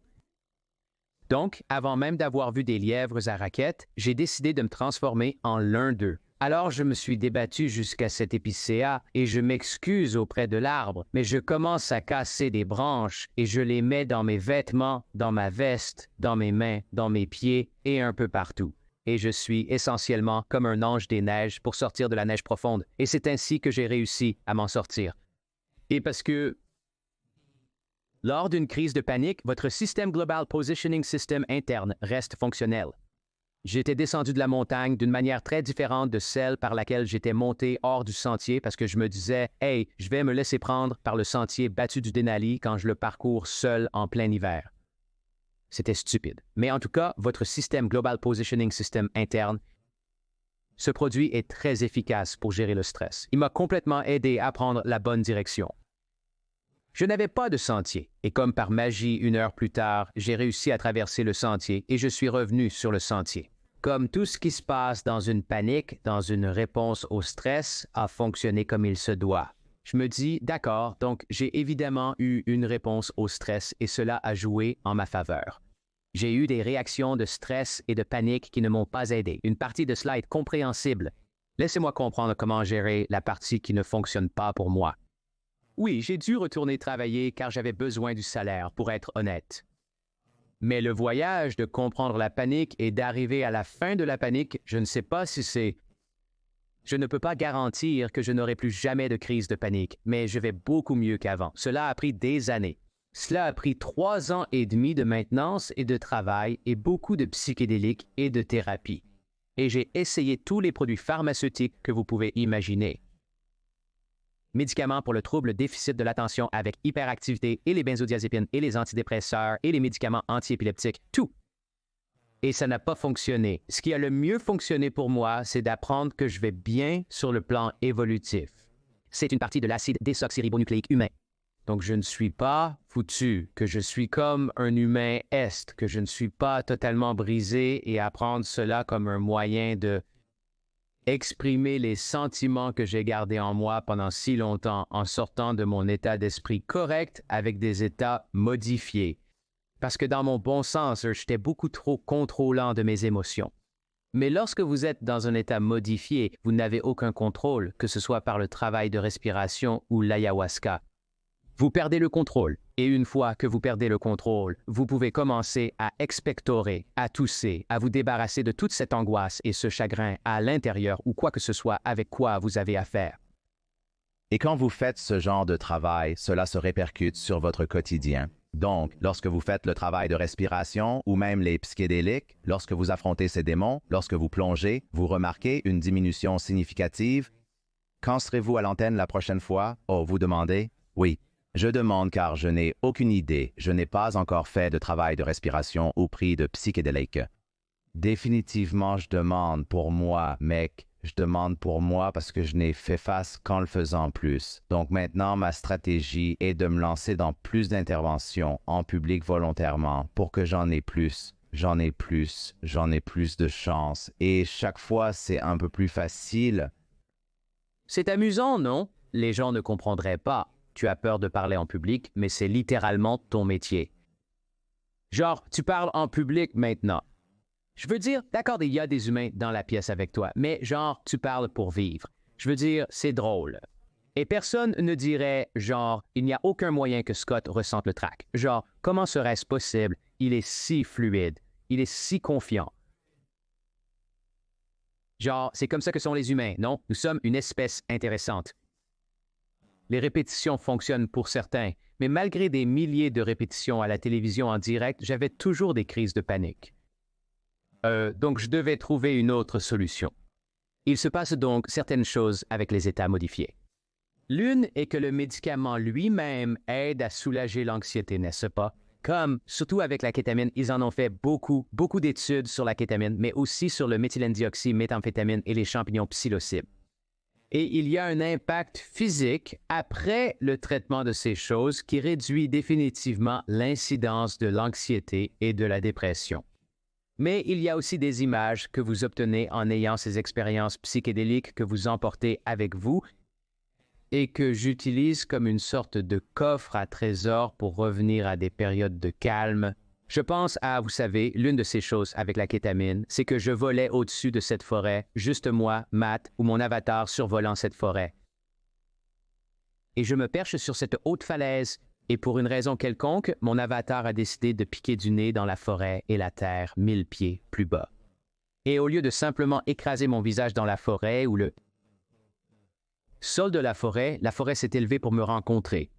Donc, avant même d'avoir vu des lièvres à raquettes, j'ai décidé de me transformer en l'un d'eux. Alors, je me suis débattu jusqu'à cette épicéa et je m'excuse auprès de l'arbre, mais je commence à casser des branches et je les mets dans mes vêtements, dans ma veste, dans mes mains, dans mes pieds et un peu partout. Et je suis essentiellement comme un ange des neiges pour sortir de la neige profonde. Et c'est ainsi que j'ai réussi à m'en sortir. Et parce que lors d'une crise de panique, votre système Global Positioning System interne reste fonctionnel. J'étais descendu de la montagne d'une manière très différente de celle par laquelle j'étais monté hors du sentier parce que je me disais « Hey, je vais me laisser prendre par le sentier battu du Denali quand je le parcours seul en plein hiver. » C'était stupide. Mais en tout cas, votre système Global Positioning System interne Ce produit est très efficace pour gérer le stress. Il m'a complètement aidé à prendre la bonne direction. Je n'avais pas de sentier, et comme par magie, 1 heure plus tard, j'ai réussi à traverser le sentier et je suis revenu sur le sentier. Comme tout ce qui se passe dans une panique, dans une réponse au stress, a fonctionné comme il se doit. Je me dis, d'accord, donc j'ai évidemment eu une réponse au stress et cela a joué en ma faveur. J'ai eu des réactions de stress et de panique qui ne m'ont pas aidé. Une partie de cela est compréhensible. Laissez-moi comprendre comment gérer la partie qui ne fonctionne pas pour moi. Oui, j'ai dû retourner travailler car j'avais besoin du salaire, pour être honnête. Mais le voyage de comprendre la panique et d'arriver à la fin de la panique, je ne sais pas si c'est... Je ne peux pas garantir que je n'aurai plus jamais de crise de panique, mais je vais beaucoup mieux qu'avant. Cela a pris des années. Cela a pris 3 ans et demi de maintenance et de travail et beaucoup de psychédéliques et de thérapie. Et j'ai essayé tous les produits pharmaceutiques que vous pouvez imaginer. Médicaments pour le trouble déficit de l'attention avec hyperactivité et les benzodiazépines et les antidépresseurs et les médicaments antiépileptiques, tout. Et ça n'a pas fonctionné. Ce qui a le mieux fonctionné pour moi, c'est d'apprendre que je vais bien sur le plan évolutif. C'est une partie de l'acide désoxyribonucléique humain. Donc je ne suis pas foutu, que je suis comme un humain est, que je ne suis pas totalement brisé et apprendre cela comme un moyen de exprimer les sentiments que j'ai gardés en moi pendant si longtemps en sortant de mon état d'esprit correct avec des états modifiés. Parce que dans mon bon sens, j'étais beaucoup trop contrôlant de mes émotions. Mais lorsque vous êtes dans un état modifié, vous n'avez aucun contrôle, que ce soit par le travail de respiration ou l'ayahuasca. Vous perdez le contrôle, et une fois que vous perdez le contrôle, vous pouvez commencer à expectorer, à tousser, à vous débarrasser de toute cette angoisse et ce chagrin à l'intérieur ou quoi que ce soit avec quoi vous avez affaire. Et quand vous faites ce genre de travail, cela se répercute sur votre quotidien. Donc, lorsque vous faites le travail de respiration ou même les psychédéliques, lorsque vous affrontez ces démons, lorsque vous plongez, vous remarquez une diminution significative. Quand serez-vous à l'antenne la prochaine fois? Oh, vous demandez? Oui. Je demande car je n'ai aucune idée. Je n'ai pas encore fait de travail de respiration ou pris de psychédéliques. Définitivement, je demande pour moi, mec. Je demande pour moi parce que je n'ai fait face qu'en le faisant plus. Donc maintenant, ma stratégie est de me lancer dans plus d'interventions en public volontairement pour que j'en ai plus. J'en ai plus de chance. Et chaque fois, c'est un peu plus facile. C'est amusant, non? Les gens ne comprendraient pas. Tu as peur de parler en public, mais c'est littéralement ton métier. Genre, tu parles en public maintenant. Je veux dire, d'accord, il y a des humains dans la pièce avec toi, mais genre, tu parles pour vivre. Je veux dire, c'est drôle. Et personne ne dirait, genre, il n'y a aucun moyen que Scott ressente le trac. Genre, comment serait-ce possible? Il est si fluide, il est si confiant. Genre, c'est comme ça que sont les humains, non? Nous sommes une espèce intéressante. Les répétitions fonctionnent pour certains, mais malgré des milliers de répétitions à la télévision en direct, j'avais toujours des crises de panique. Donc je devais trouver une autre solution. Il se passe donc certaines choses avec les états modifiés. L'une est que le médicament lui-même aide à soulager l'anxiété, n'est-ce pas? Comme, surtout avec la kétamine, ils en ont fait beaucoup d'études sur la kétamine, mais aussi sur le méthylène-dioxyméthamphétamine et les champignons psilocybes. Et il y a un impact physique après le traitement de ces choses qui réduit définitivement l'incidence de l'anxiété et de la dépression. Mais il y a aussi des images que vous obtenez en ayant ces expériences psychédéliques que vous emportez avec vous et que j'utilise comme une sorte de coffre à trésors pour revenir à des périodes de calme. Je pense à, vous savez, l'une de ces choses avec la kétamine, c'est que je volais au-dessus de cette forêt, juste moi, Matt, ou mon avatar survolant cette forêt. Et je me perche sur cette haute falaise, et pour une raison quelconque, mon avatar a décidé de piquer du nez dans la forêt et la terre 1000 pieds plus bas. Et au lieu de simplement écraser mon visage dans la forêt ou le sol de la forêt s'est élevée pour me rencontrer.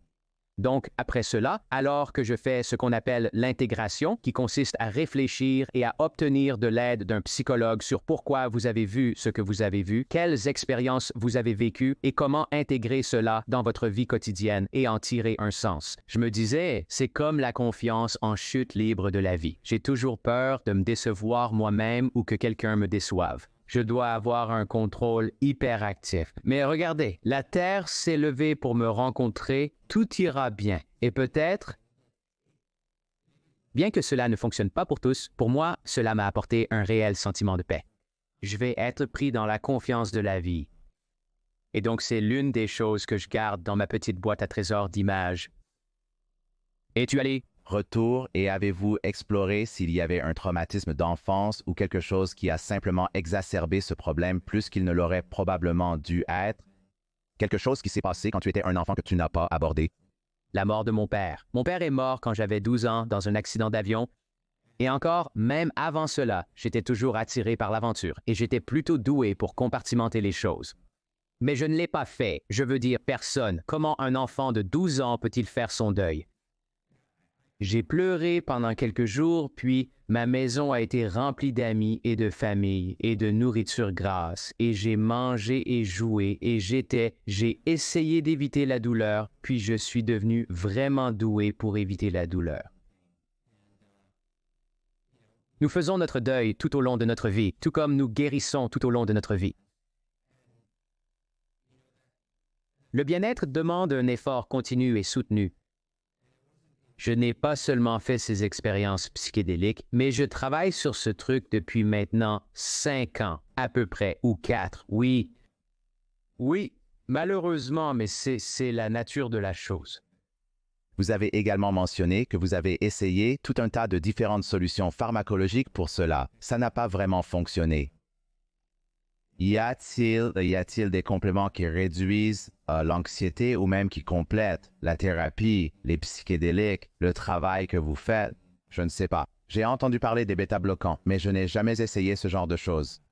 Donc, après cela, alors que je fais ce qu'on appelle l'intégration, qui consiste à réfléchir et à obtenir de l'aide d'un psychologue sur pourquoi vous avez vu ce que vous avez vu, quelles expériences vous avez vécues et comment intégrer cela dans votre vie quotidienne et en tirer un sens. Je me disais, c'est comme la confiance en chute libre de la vie. J'ai toujours peur de me décevoir moi-même ou que quelqu'un me déçoive. Je dois avoir un contrôle hyperactif. Mais regardez, la Terre s'est levée pour me rencontrer, tout ira bien. Et peut-être, bien que cela ne fonctionne pas pour tous, pour moi, cela m'a apporté un réel sentiment de paix. Je vais être pris dans la confiance de la vie. Et donc, c'est l'une des choses que je garde dans ma petite boîte à trésors d'images. Es-tu allé? Retour, et avez-vous exploré s'il y avait un traumatisme d'enfance ou quelque chose qui a simplement exacerbé ce problème plus qu'il ne l'aurait probablement dû être? Quelque chose qui s'est passé quand tu étais un enfant que tu n'as pas abordé? La mort de mon père. Mon père est mort quand j'avais 12 ans dans un accident d'avion. Et encore, même avant cela, j'étais toujours attiré par l'aventure et j'étais plutôt doué pour compartimenter les choses. Mais je ne l'ai pas fait. Je veux dire, personne. Comment un enfant de 12 ans peut-il faire son deuil? J'ai pleuré pendant quelques jours, puis ma maison a été remplie d'amis et de famille et de nourriture grasse, et j'ai mangé et joué, et j'ai essayé d'éviter la douleur, puis je suis devenu vraiment doué pour éviter la douleur. Nous faisons notre deuil tout au long de notre vie, tout comme nous guérissons tout au long de notre vie. Le bien-être demande un effort continu et soutenu. Je n'ai pas seulement fait ces expériences psychédéliques, mais je travaille sur ce truc depuis maintenant 5 ans, à peu près, ou 4, oui. Oui, malheureusement, mais c'est la nature de la chose. Vous avez également mentionné que vous avez essayé tout un tas de différentes solutions pharmacologiques pour cela. Ça n'a pas vraiment fonctionné. Y a-t-il des compléments qui réduisent l'anxiété ou même qui complètent la thérapie, les psychédéliques, le travail que vous faites? Je ne sais pas. J'ai entendu parler des bêta-bloquants, mais je n'ai jamais essayé ce genre de choses.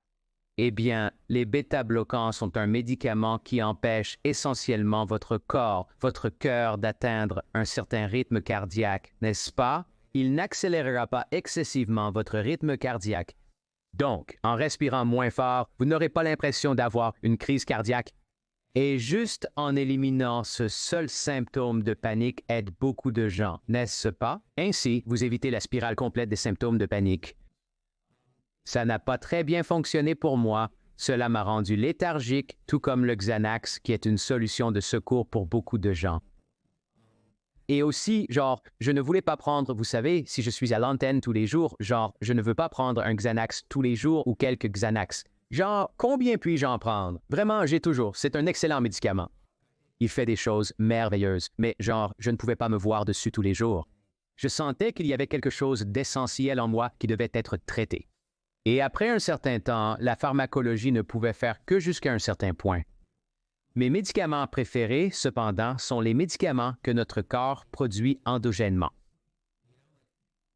Eh bien, les bêta-bloquants sont un médicament qui empêche essentiellement votre corps, votre cœur d'atteindre un certain rythme cardiaque, n'est-ce pas? Il n'accélérera pas excessivement votre rythme cardiaque. Donc, en respirant moins fort, vous n'aurez pas l'impression d'avoir une crise cardiaque. Et juste en éliminant ce seul symptôme de panique aide beaucoup de gens, n'est-ce pas? Ainsi, vous évitez la spirale complète des symptômes de panique. Ça n'a pas très bien fonctionné pour moi. Cela m'a rendu léthargique, tout comme le Xanax, qui est une solution de secours pour beaucoup de gens. Et aussi, je ne voulais pas prendre, vous savez, si je suis à l'antenne tous les jours, je ne veux pas prendre un Xanax tous les jours ou quelques Xanax. Combien puis-je en prendre? Vraiment, j'ai toujours. C'est un excellent médicament. Il fait des choses merveilleuses, mais je ne pouvais pas me voir dessus tous les jours. Je sentais qu'il y avait quelque chose d'essentiel en moi qui devait être traité. Et après un certain temps, la pharmacologie ne pouvait faire que jusqu'à un certain point. Mes médicaments préférés, cependant, sont les médicaments que notre corps produit endogènement.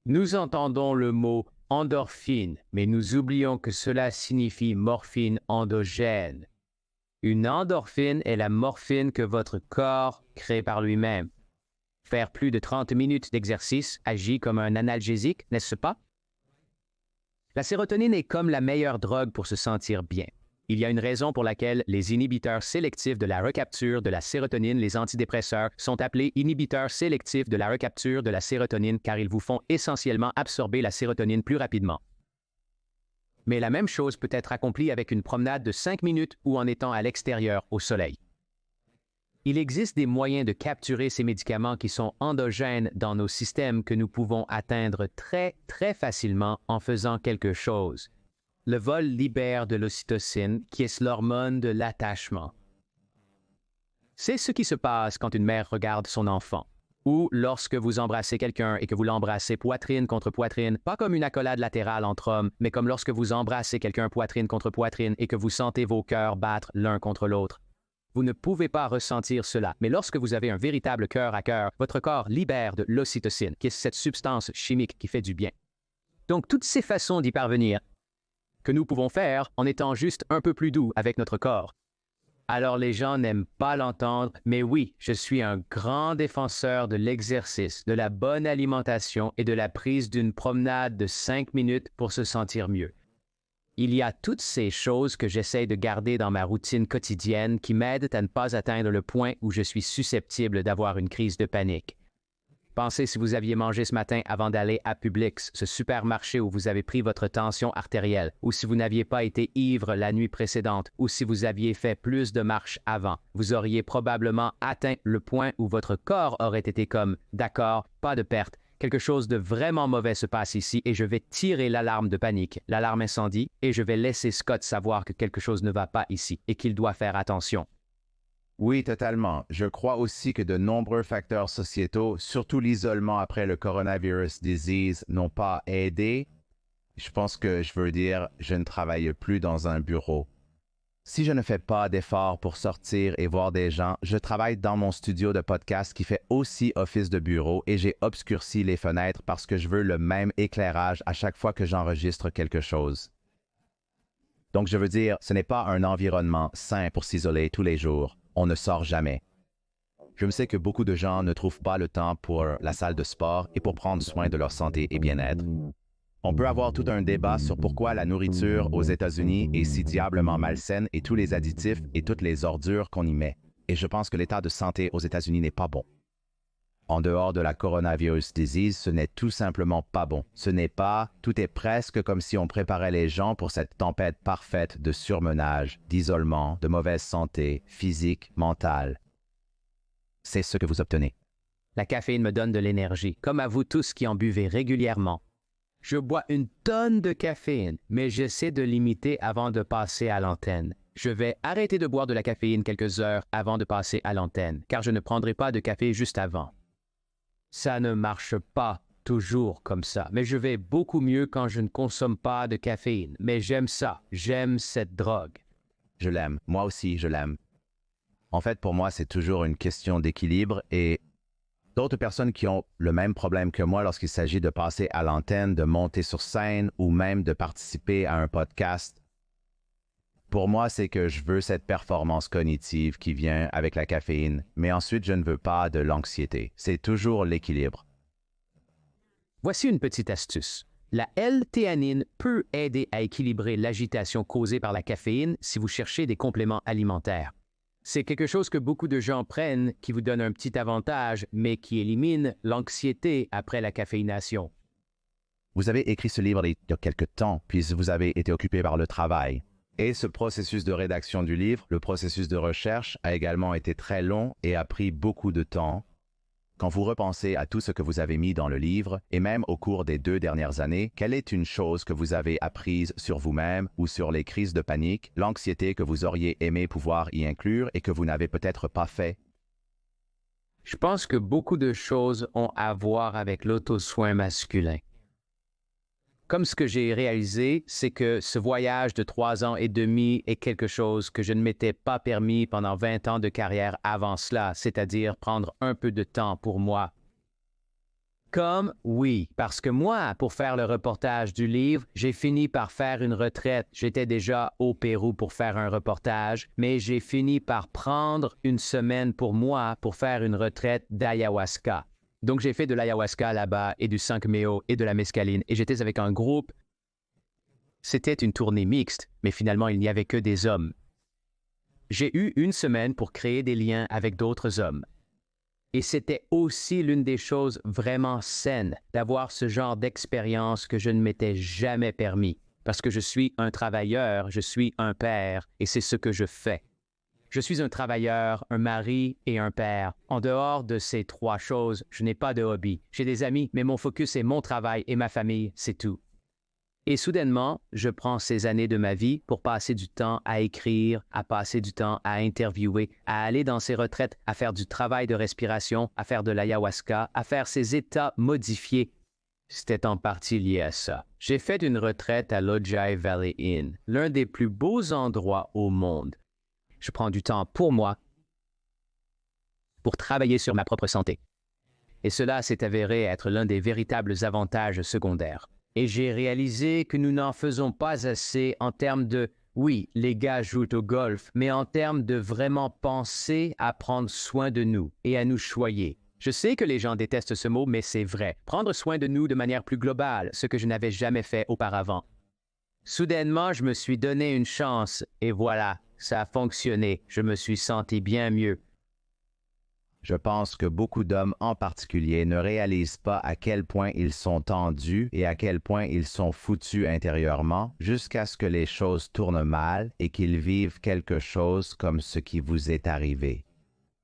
Nous entendons le mot endorphine, mais nous oublions que cela signifie morphine endogène. Une endorphine est la morphine que votre corps crée par lui-même. Faire plus de 30 minutes d'exercice agit comme un analgésique, n'est-ce pas? La sérotonine est comme la meilleure drogue pour se sentir bien. Il y a une raison pour laquelle les inhibiteurs sélectifs de la recapture de la sérotonine, les antidépresseurs, sont appelés inhibiteurs sélectifs de la recapture de la sérotonine car ils vous font essentiellement absorber la sérotonine plus rapidement. Mais la même chose peut être accomplie avec une promenade de 5 minutes ou en étant à l'extérieur au soleil. Il existe des moyens de capturer ces médicaments qui sont endogènes dans nos systèmes que nous pouvons atteindre très, très facilement en faisant quelque chose. Le vol libère de l'ocytocine, qui est l'hormone de l'attachement. C'est ce qui se passe quand une mère regarde son enfant, ou lorsque vous embrassez quelqu'un et que vous l'embrassez poitrine contre poitrine, pas comme une accolade latérale entre hommes, mais comme lorsque vous embrassez quelqu'un poitrine contre poitrine et que vous sentez vos cœurs battre l'un contre l'autre. Vous ne pouvez pas ressentir cela, mais lorsque vous avez un véritable cœur à cœur, votre corps libère de l'ocytocine, qui est cette substance chimique qui fait du bien. Donc, toutes ces façons d'y parvenir, que nous pouvons faire en étant juste un peu plus doux avec notre corps. Alors les gens n'aiment pas l'entendre, mais oui, je suis un grand défenseur de l'exercice, de la bonne alimentation et de la prise d'une promenade de 5 minutes pour se sentir mieux. Il y a toutes ces choses que j'essaie de garder dans ma routine quotidienne qui m'aident à ne pas atteindre le point où je suis susceptible d'avoir une crise de panique. Pensez si vous aviez mangé ce matin avant d'aller à Publix, ce supermarché où vous avez pris votre tension artérielle, ou si vous n'aviez pas été ivre la nuit précédente, ou si vous aviez fait plus de marches avant. Vous auriez probablement atteint le point où votre corps aurait été comme « D'accord, pas de perte. Quelque chose de vraiment mauvais se passe ici et je vais tirer l'alarme de panique, l'alarme incendie, et je vais laisser Scott savoir que quelque chose ne va pas ici et qu'il doit faire attention. » Oui, totalement. Je crois aussi que de nombreux facteurs sociétaux, surtout l'isolement après le coronavirus disease, n'ont pas aidé. Je pense que je veux dire, je ne travaille plus dans un bureau. Si je ne fais pas d'efforts pour sortir et voir des gens, je travaille dans mon studio de podcast qui fait aussi office de bureau et j'ai obscurci les fenêtres parce que je veux le même éclairage à chaque fois que j'enregistre quelque chose. Donc je veux dire, ce n'est pas un environnement sain pour s'isoler tous les jours. On ne sort jamais. Je sais que beaucoup de gens ne trouvent pas le temps pour la salle de sport et pour prendre soin de leur santé et bien-être. On peut avoir tout un débat sur pourquoi la nourriture aux États-Unis est si diablement malsaine et tous les additifs et toutes les ordures qu'on y met. Et je pense que l'état de santé aux États-Unis n'est pas bon. En dehors de la coronavirus disease, ce n'est tout simplement pas bon. Ce n'est pas, tout est presque comme si on préparait les gens pour cette tempête parfaite de surmenage, d'isolement, de mauvaise santé, physique, mentale. C'est ce que vous obtenez. La caféine me donne de l'énergie, comme à vous tous qui en buvez régulièrement. Je bois une tonne de caféine, mais j'essaie de limiter avant de passer à l'antenne. Je vais arrêter de boire de la caféine quelques heures avant de passer à l'antenne, car je ne prendrai pas de café juste avant. Ça ne marche pas toujours comme ça, mais je vais beaucoup mieux quand je ne consomme pas de caféine. Mais j'aime ça, j'aime cette drogue. Je l'aime, moi aussi je l'aime. En fait, pour moi, c'est toujours une question d'équilibre et d'autres personnes qui ont le même problème que moi lorsqu'il s'agit de passer à l'antenne, de monter sur scène ou même de participer à un podcast. Pour moi, c'est que je veux cette performance cognitive qui vient avec la caféine, mais ensuite, je ne veux pas de l'anxiété. C'est toujours l'équilibre. Voici une petite astuce. La L-théanine peut aider à équilibrer l'agitation causée par la caféine si vous cherchez des compléments alimentaires. C'est quelque chose que beaucoup de gens prennent qui vous donne un petit avantage, mais qui élimine l'anxiété après la caféination. Vous avez écrit ce livre il y a quelque temps, puis vous avez été occupé par le travail. Et ce processus de rédaction du livre, le processus de recherche, a également été très long et a pris beaucoup de temps. Quand vous repensez à tout ce que vous avez mis dans le livre, et même au cours des 2 dernières années, quelle est une chose que vous avez apprise sur vous-même ou sur les crises de panique, l'anxiété que vous auriez aimé pouvoir y inclure et que vous n'avez peut-être pas fait? Je pense que beaucoup de choses ont à voir avec l'auto-soin masculin. Comme ce que j'ai réalisé, c'est que ce voyage de 3 ans et demi est quelque chose que je ne m'étais pas permis pendant 20 ans de carrière avant cela, c'est-à-dire prendre un peu de temps pour moi. Comme oui, parce que moi, pour faire le reportage du livre, j'ai fini par faire une retraite. J'étais déjà au Pérou pour faire un reportage, mais j'ai fini par prendre une semaine pour moi pour faire une retraite d'ayahuasca. Donc, j'ai fait de l'ayahuasca là-bas et du 5-MeO et de la mescaline et j'étais avec un groupe. C'était une tournée mixte, mais finalement, il n'y avait que des hommes. J'ai eu une semaine pour créer des liens avec d'autres hommes. Et c'était aussi l'une des choses vraiment saines d'avoir ce genre d'expérience que je ne m'étais jamais permis. Parce que je suis un travailleur, je suis un père et c'est ce que je fais. Je suis un travailleur, un mari et un père. En dehors de ces 3 choses, je n'ai pas de hobby. J'ai des amis, mais mon focus est mon travail et ma famille, c'est tout. Et soudainement, je prends ces années de ma vie pour passer du temps à écrire, à passer du temps à interviewer, à aller dans ces retraites, à faire du travail de respiration, à faire de l'ayahuasca, à faire ces états modifiés. C'était en partie lié à ça. J'ai fait une retraite à l'Ojai Valley Inn, l'un des plus beaux endroits au monde. Je prends du temps pour moi, pour travailler sur ma propre santé. Et cela s'est avéré être l'un des véritables avantages secondaires. Et j'ai réalisé que nous n'en faisons pas assez en termes de, oui, les gars jouent au golf, mais en termes de vraiment penser à prendre soin de nous et à nous choyer. Je sais que les gens détestent ce mot, mais c'est vrai. Prendre soin de nous de manière plus globale, ce que je n'avais jamais fait auparavant. Soudainement, je me suis donné une chance et voilà, ça a fonctionné. Je me suis senti bien mieux. Je pense que beaucoup d'hommes en particulier ne réalisent pas à quel point ils sont tendus et à quel point ils sont foutus intérieurement jusqu'à ce que les choses tournent mal et qu'ils vivent quelque chose comme ce qui vous est arrivé.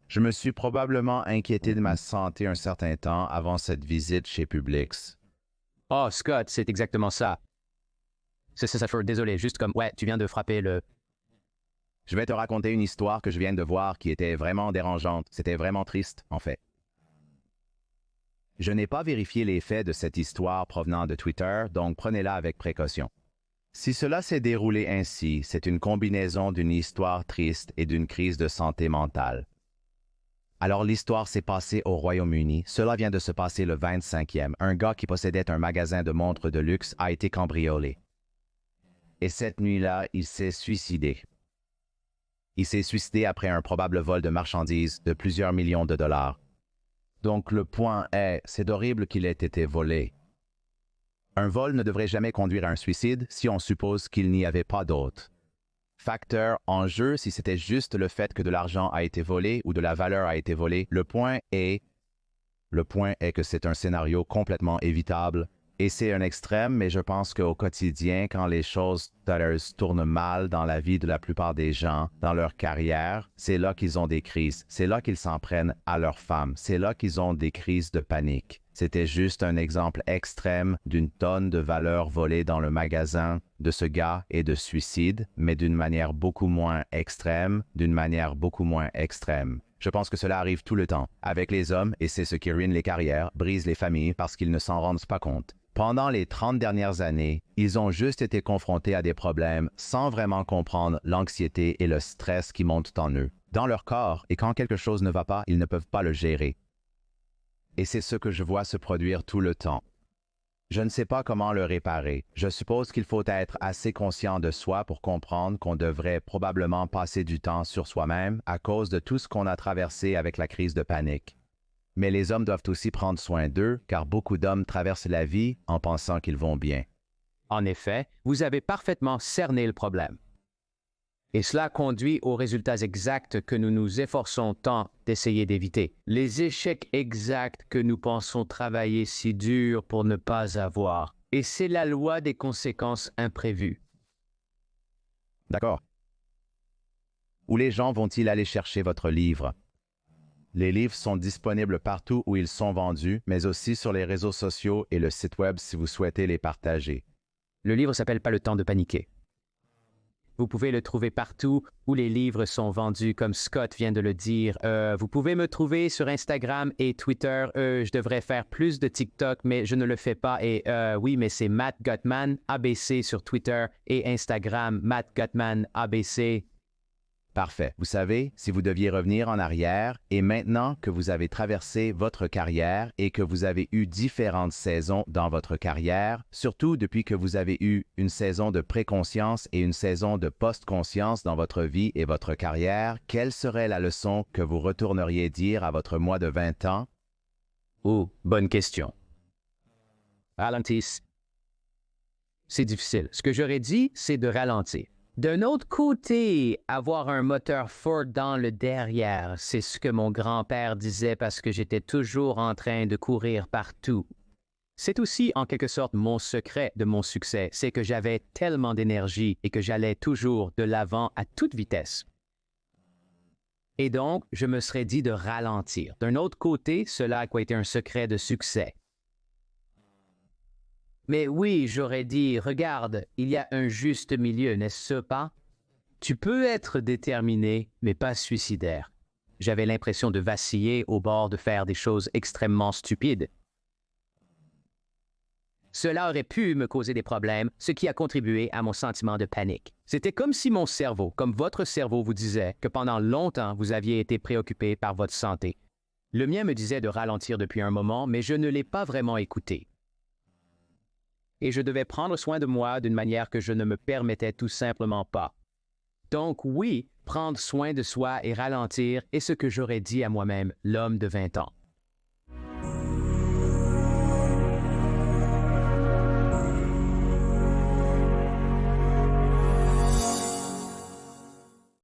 Je me suis probablement inquiété de ma santé un certain temps avant cette visite chez Publix. Oh, Scott, c'est exactement ça. Désolé, juste comme, ouais, tu viens de frapper le... Je vais te raconter une histoire que je viens de voir qui était vraiment dérangeante. C'était vraiment triste, en fait. Je n'ai pas vérifié les faits de cette histoire provenant de Twitter, donc prenez-la avec précaution. Si cela s'est déroulé ainsi, c'est une combinaison d'une histoire triste et d'une crise de santé mentale. Alors l'histoire s'est passée au Royaume-Uni. Cela vient de se passer le 25e. Un gars qui possédait un magasin de montres de luxe a été cambriolé. Et cette nuit-là, il s'est suicidé. Il s'est suicidé après un probable vol de marchandises de plusieurs millions de dollars. Donc le point est, c'est horrible qu'il ait été volé. Un vol ne devrait jamais conduire à un suicide si on suppose qu'il n'y avait pas d'autre. Facteur en jeu si c'était juste le fait que de l'argent a été volé ou de la valeur a été volée. Le point est que c'est un scénario complètement évitable. Et c'est un extrême, mais je pense qu'au quotidien, quand les choses tournent mal dans la vie de la plupart des gens, dans leur carrière, c'est là qu'ils ont des crises. C'est là qu'ils s'en prennent à leurs femmes. C'est là qu'ils ont des crises de panique. C'était juste un exemple extrême d'une tonne de valeurs volées dans le magasin de ce gars et de suicide, mais d'une manière beaucoup moins extrême, Je pense que cela arrive tout le temps, avec les hommes, et c'est ce qui ruine les carrières, brise les familles parce qu'ils ne s'en rendent pas compte. Pendant les 30 dernières années, ils ont juste été confrontés à des problèmes sans vraiment comprendre l'anxiété et le stress qui montent en eux, dans leur corps, et quand quelque chose ne va pas, ils ne peuvent pas le gérer. Et c'est ce que je vois se produire tout le temps. Je ne sais pas comment le réparer. Je suppose qu'il faut être assez conscient de soi pour comprendre qu'on devrait probablement passer du temps sur soi-même à cause de tout ce qu'on a traversé avec la crise de panique. Mais les hommes doivent aussi prendre soin d'eux, car beaucoup d'hommes traversent la vie en pensant qu'ils vont bien. En effet, vous avez parfaitement cerné le problème. Et cela conduit aux résultats exacts que nous nous efforçons tant d'essayer d'éviter. Les échecs exacts que nous pensons travailler si dur pour ne pas avoir. Et c'est la loi des conséquences imprévues. D'accord. Où les gens vont-ils aller chercher votre livre? Les livres sont disponibles partout où ils sont vendus, mais aussi sur les réseaux sociaux et le site web si vous souhaitez les partager. Le livre s'appelle Pas le temps de paniquer. Vous pouvez le trouver partout où les livres sont vendus, comme Scott vient de le dire. Vous pouvez me trouver sur Instagram et Twitter. Je devrais faire plus de TikTok, mais je ne le fais pas. Et oui, mais c'est Matt Gutman, ABC sur Twitter et Instagram, Matt Gutman, ABC. Parfait. Vous savez, si vous deviez revenir en arrière, et maintenant que vous avez traversé votre carrière et que vous avez eu différentes saisons dans votre carrière, surtout depuis que vous avez eu une saison de préconscience et une saison de post-conscience dans votre vie et votre carrière, quelle serait la leçon que vous retourneriez dire à votre moi de 20 ans? Oh, bonne question. Ralentisse. C'est difficile. Ce que j'aurais dit, c'est de ralentir. D'un autre côté, avoir un moteur Ford dans le derrière, c'est ce que mon grand-père disait parce que j'étais toujours en train de courir partout. C'est aussi en quelque sorte mon secret de mon succès, c'est que j'avais tellement d'énergie et que j'allais toujours de l'avant à toute vitesse. Et donc, je me serais dit de ralentir. D'un autre côté, cela a été un secret de succès. Mais oui, j'aurais dit, regarde, il y a un juste milieu, n'est-ce pas? Tu peux être déterminé, mais pas suicidaire. J'avais l'impression de vaciller au bord de faire des choses extrêmement stupides. Cela aurait pu me causer des problèmes, ce qui a contribué à mon sentiment de panique. C'était comme si mon cerveau, comme votre cerveau vous disait que pendant longtemps vous aviez été préoccupé par votre santé. Le mien me disait de ralentir depuis un moment, mais je ne l'ai pas vraiment écouté. Et je devais prendre soin de moi d'une manière que je ne me permettais tout simplement pas. Donc oui, prendre soin de soi et ralentir est ce que j'aurais dit à moi-même, l'homme de 20 ans.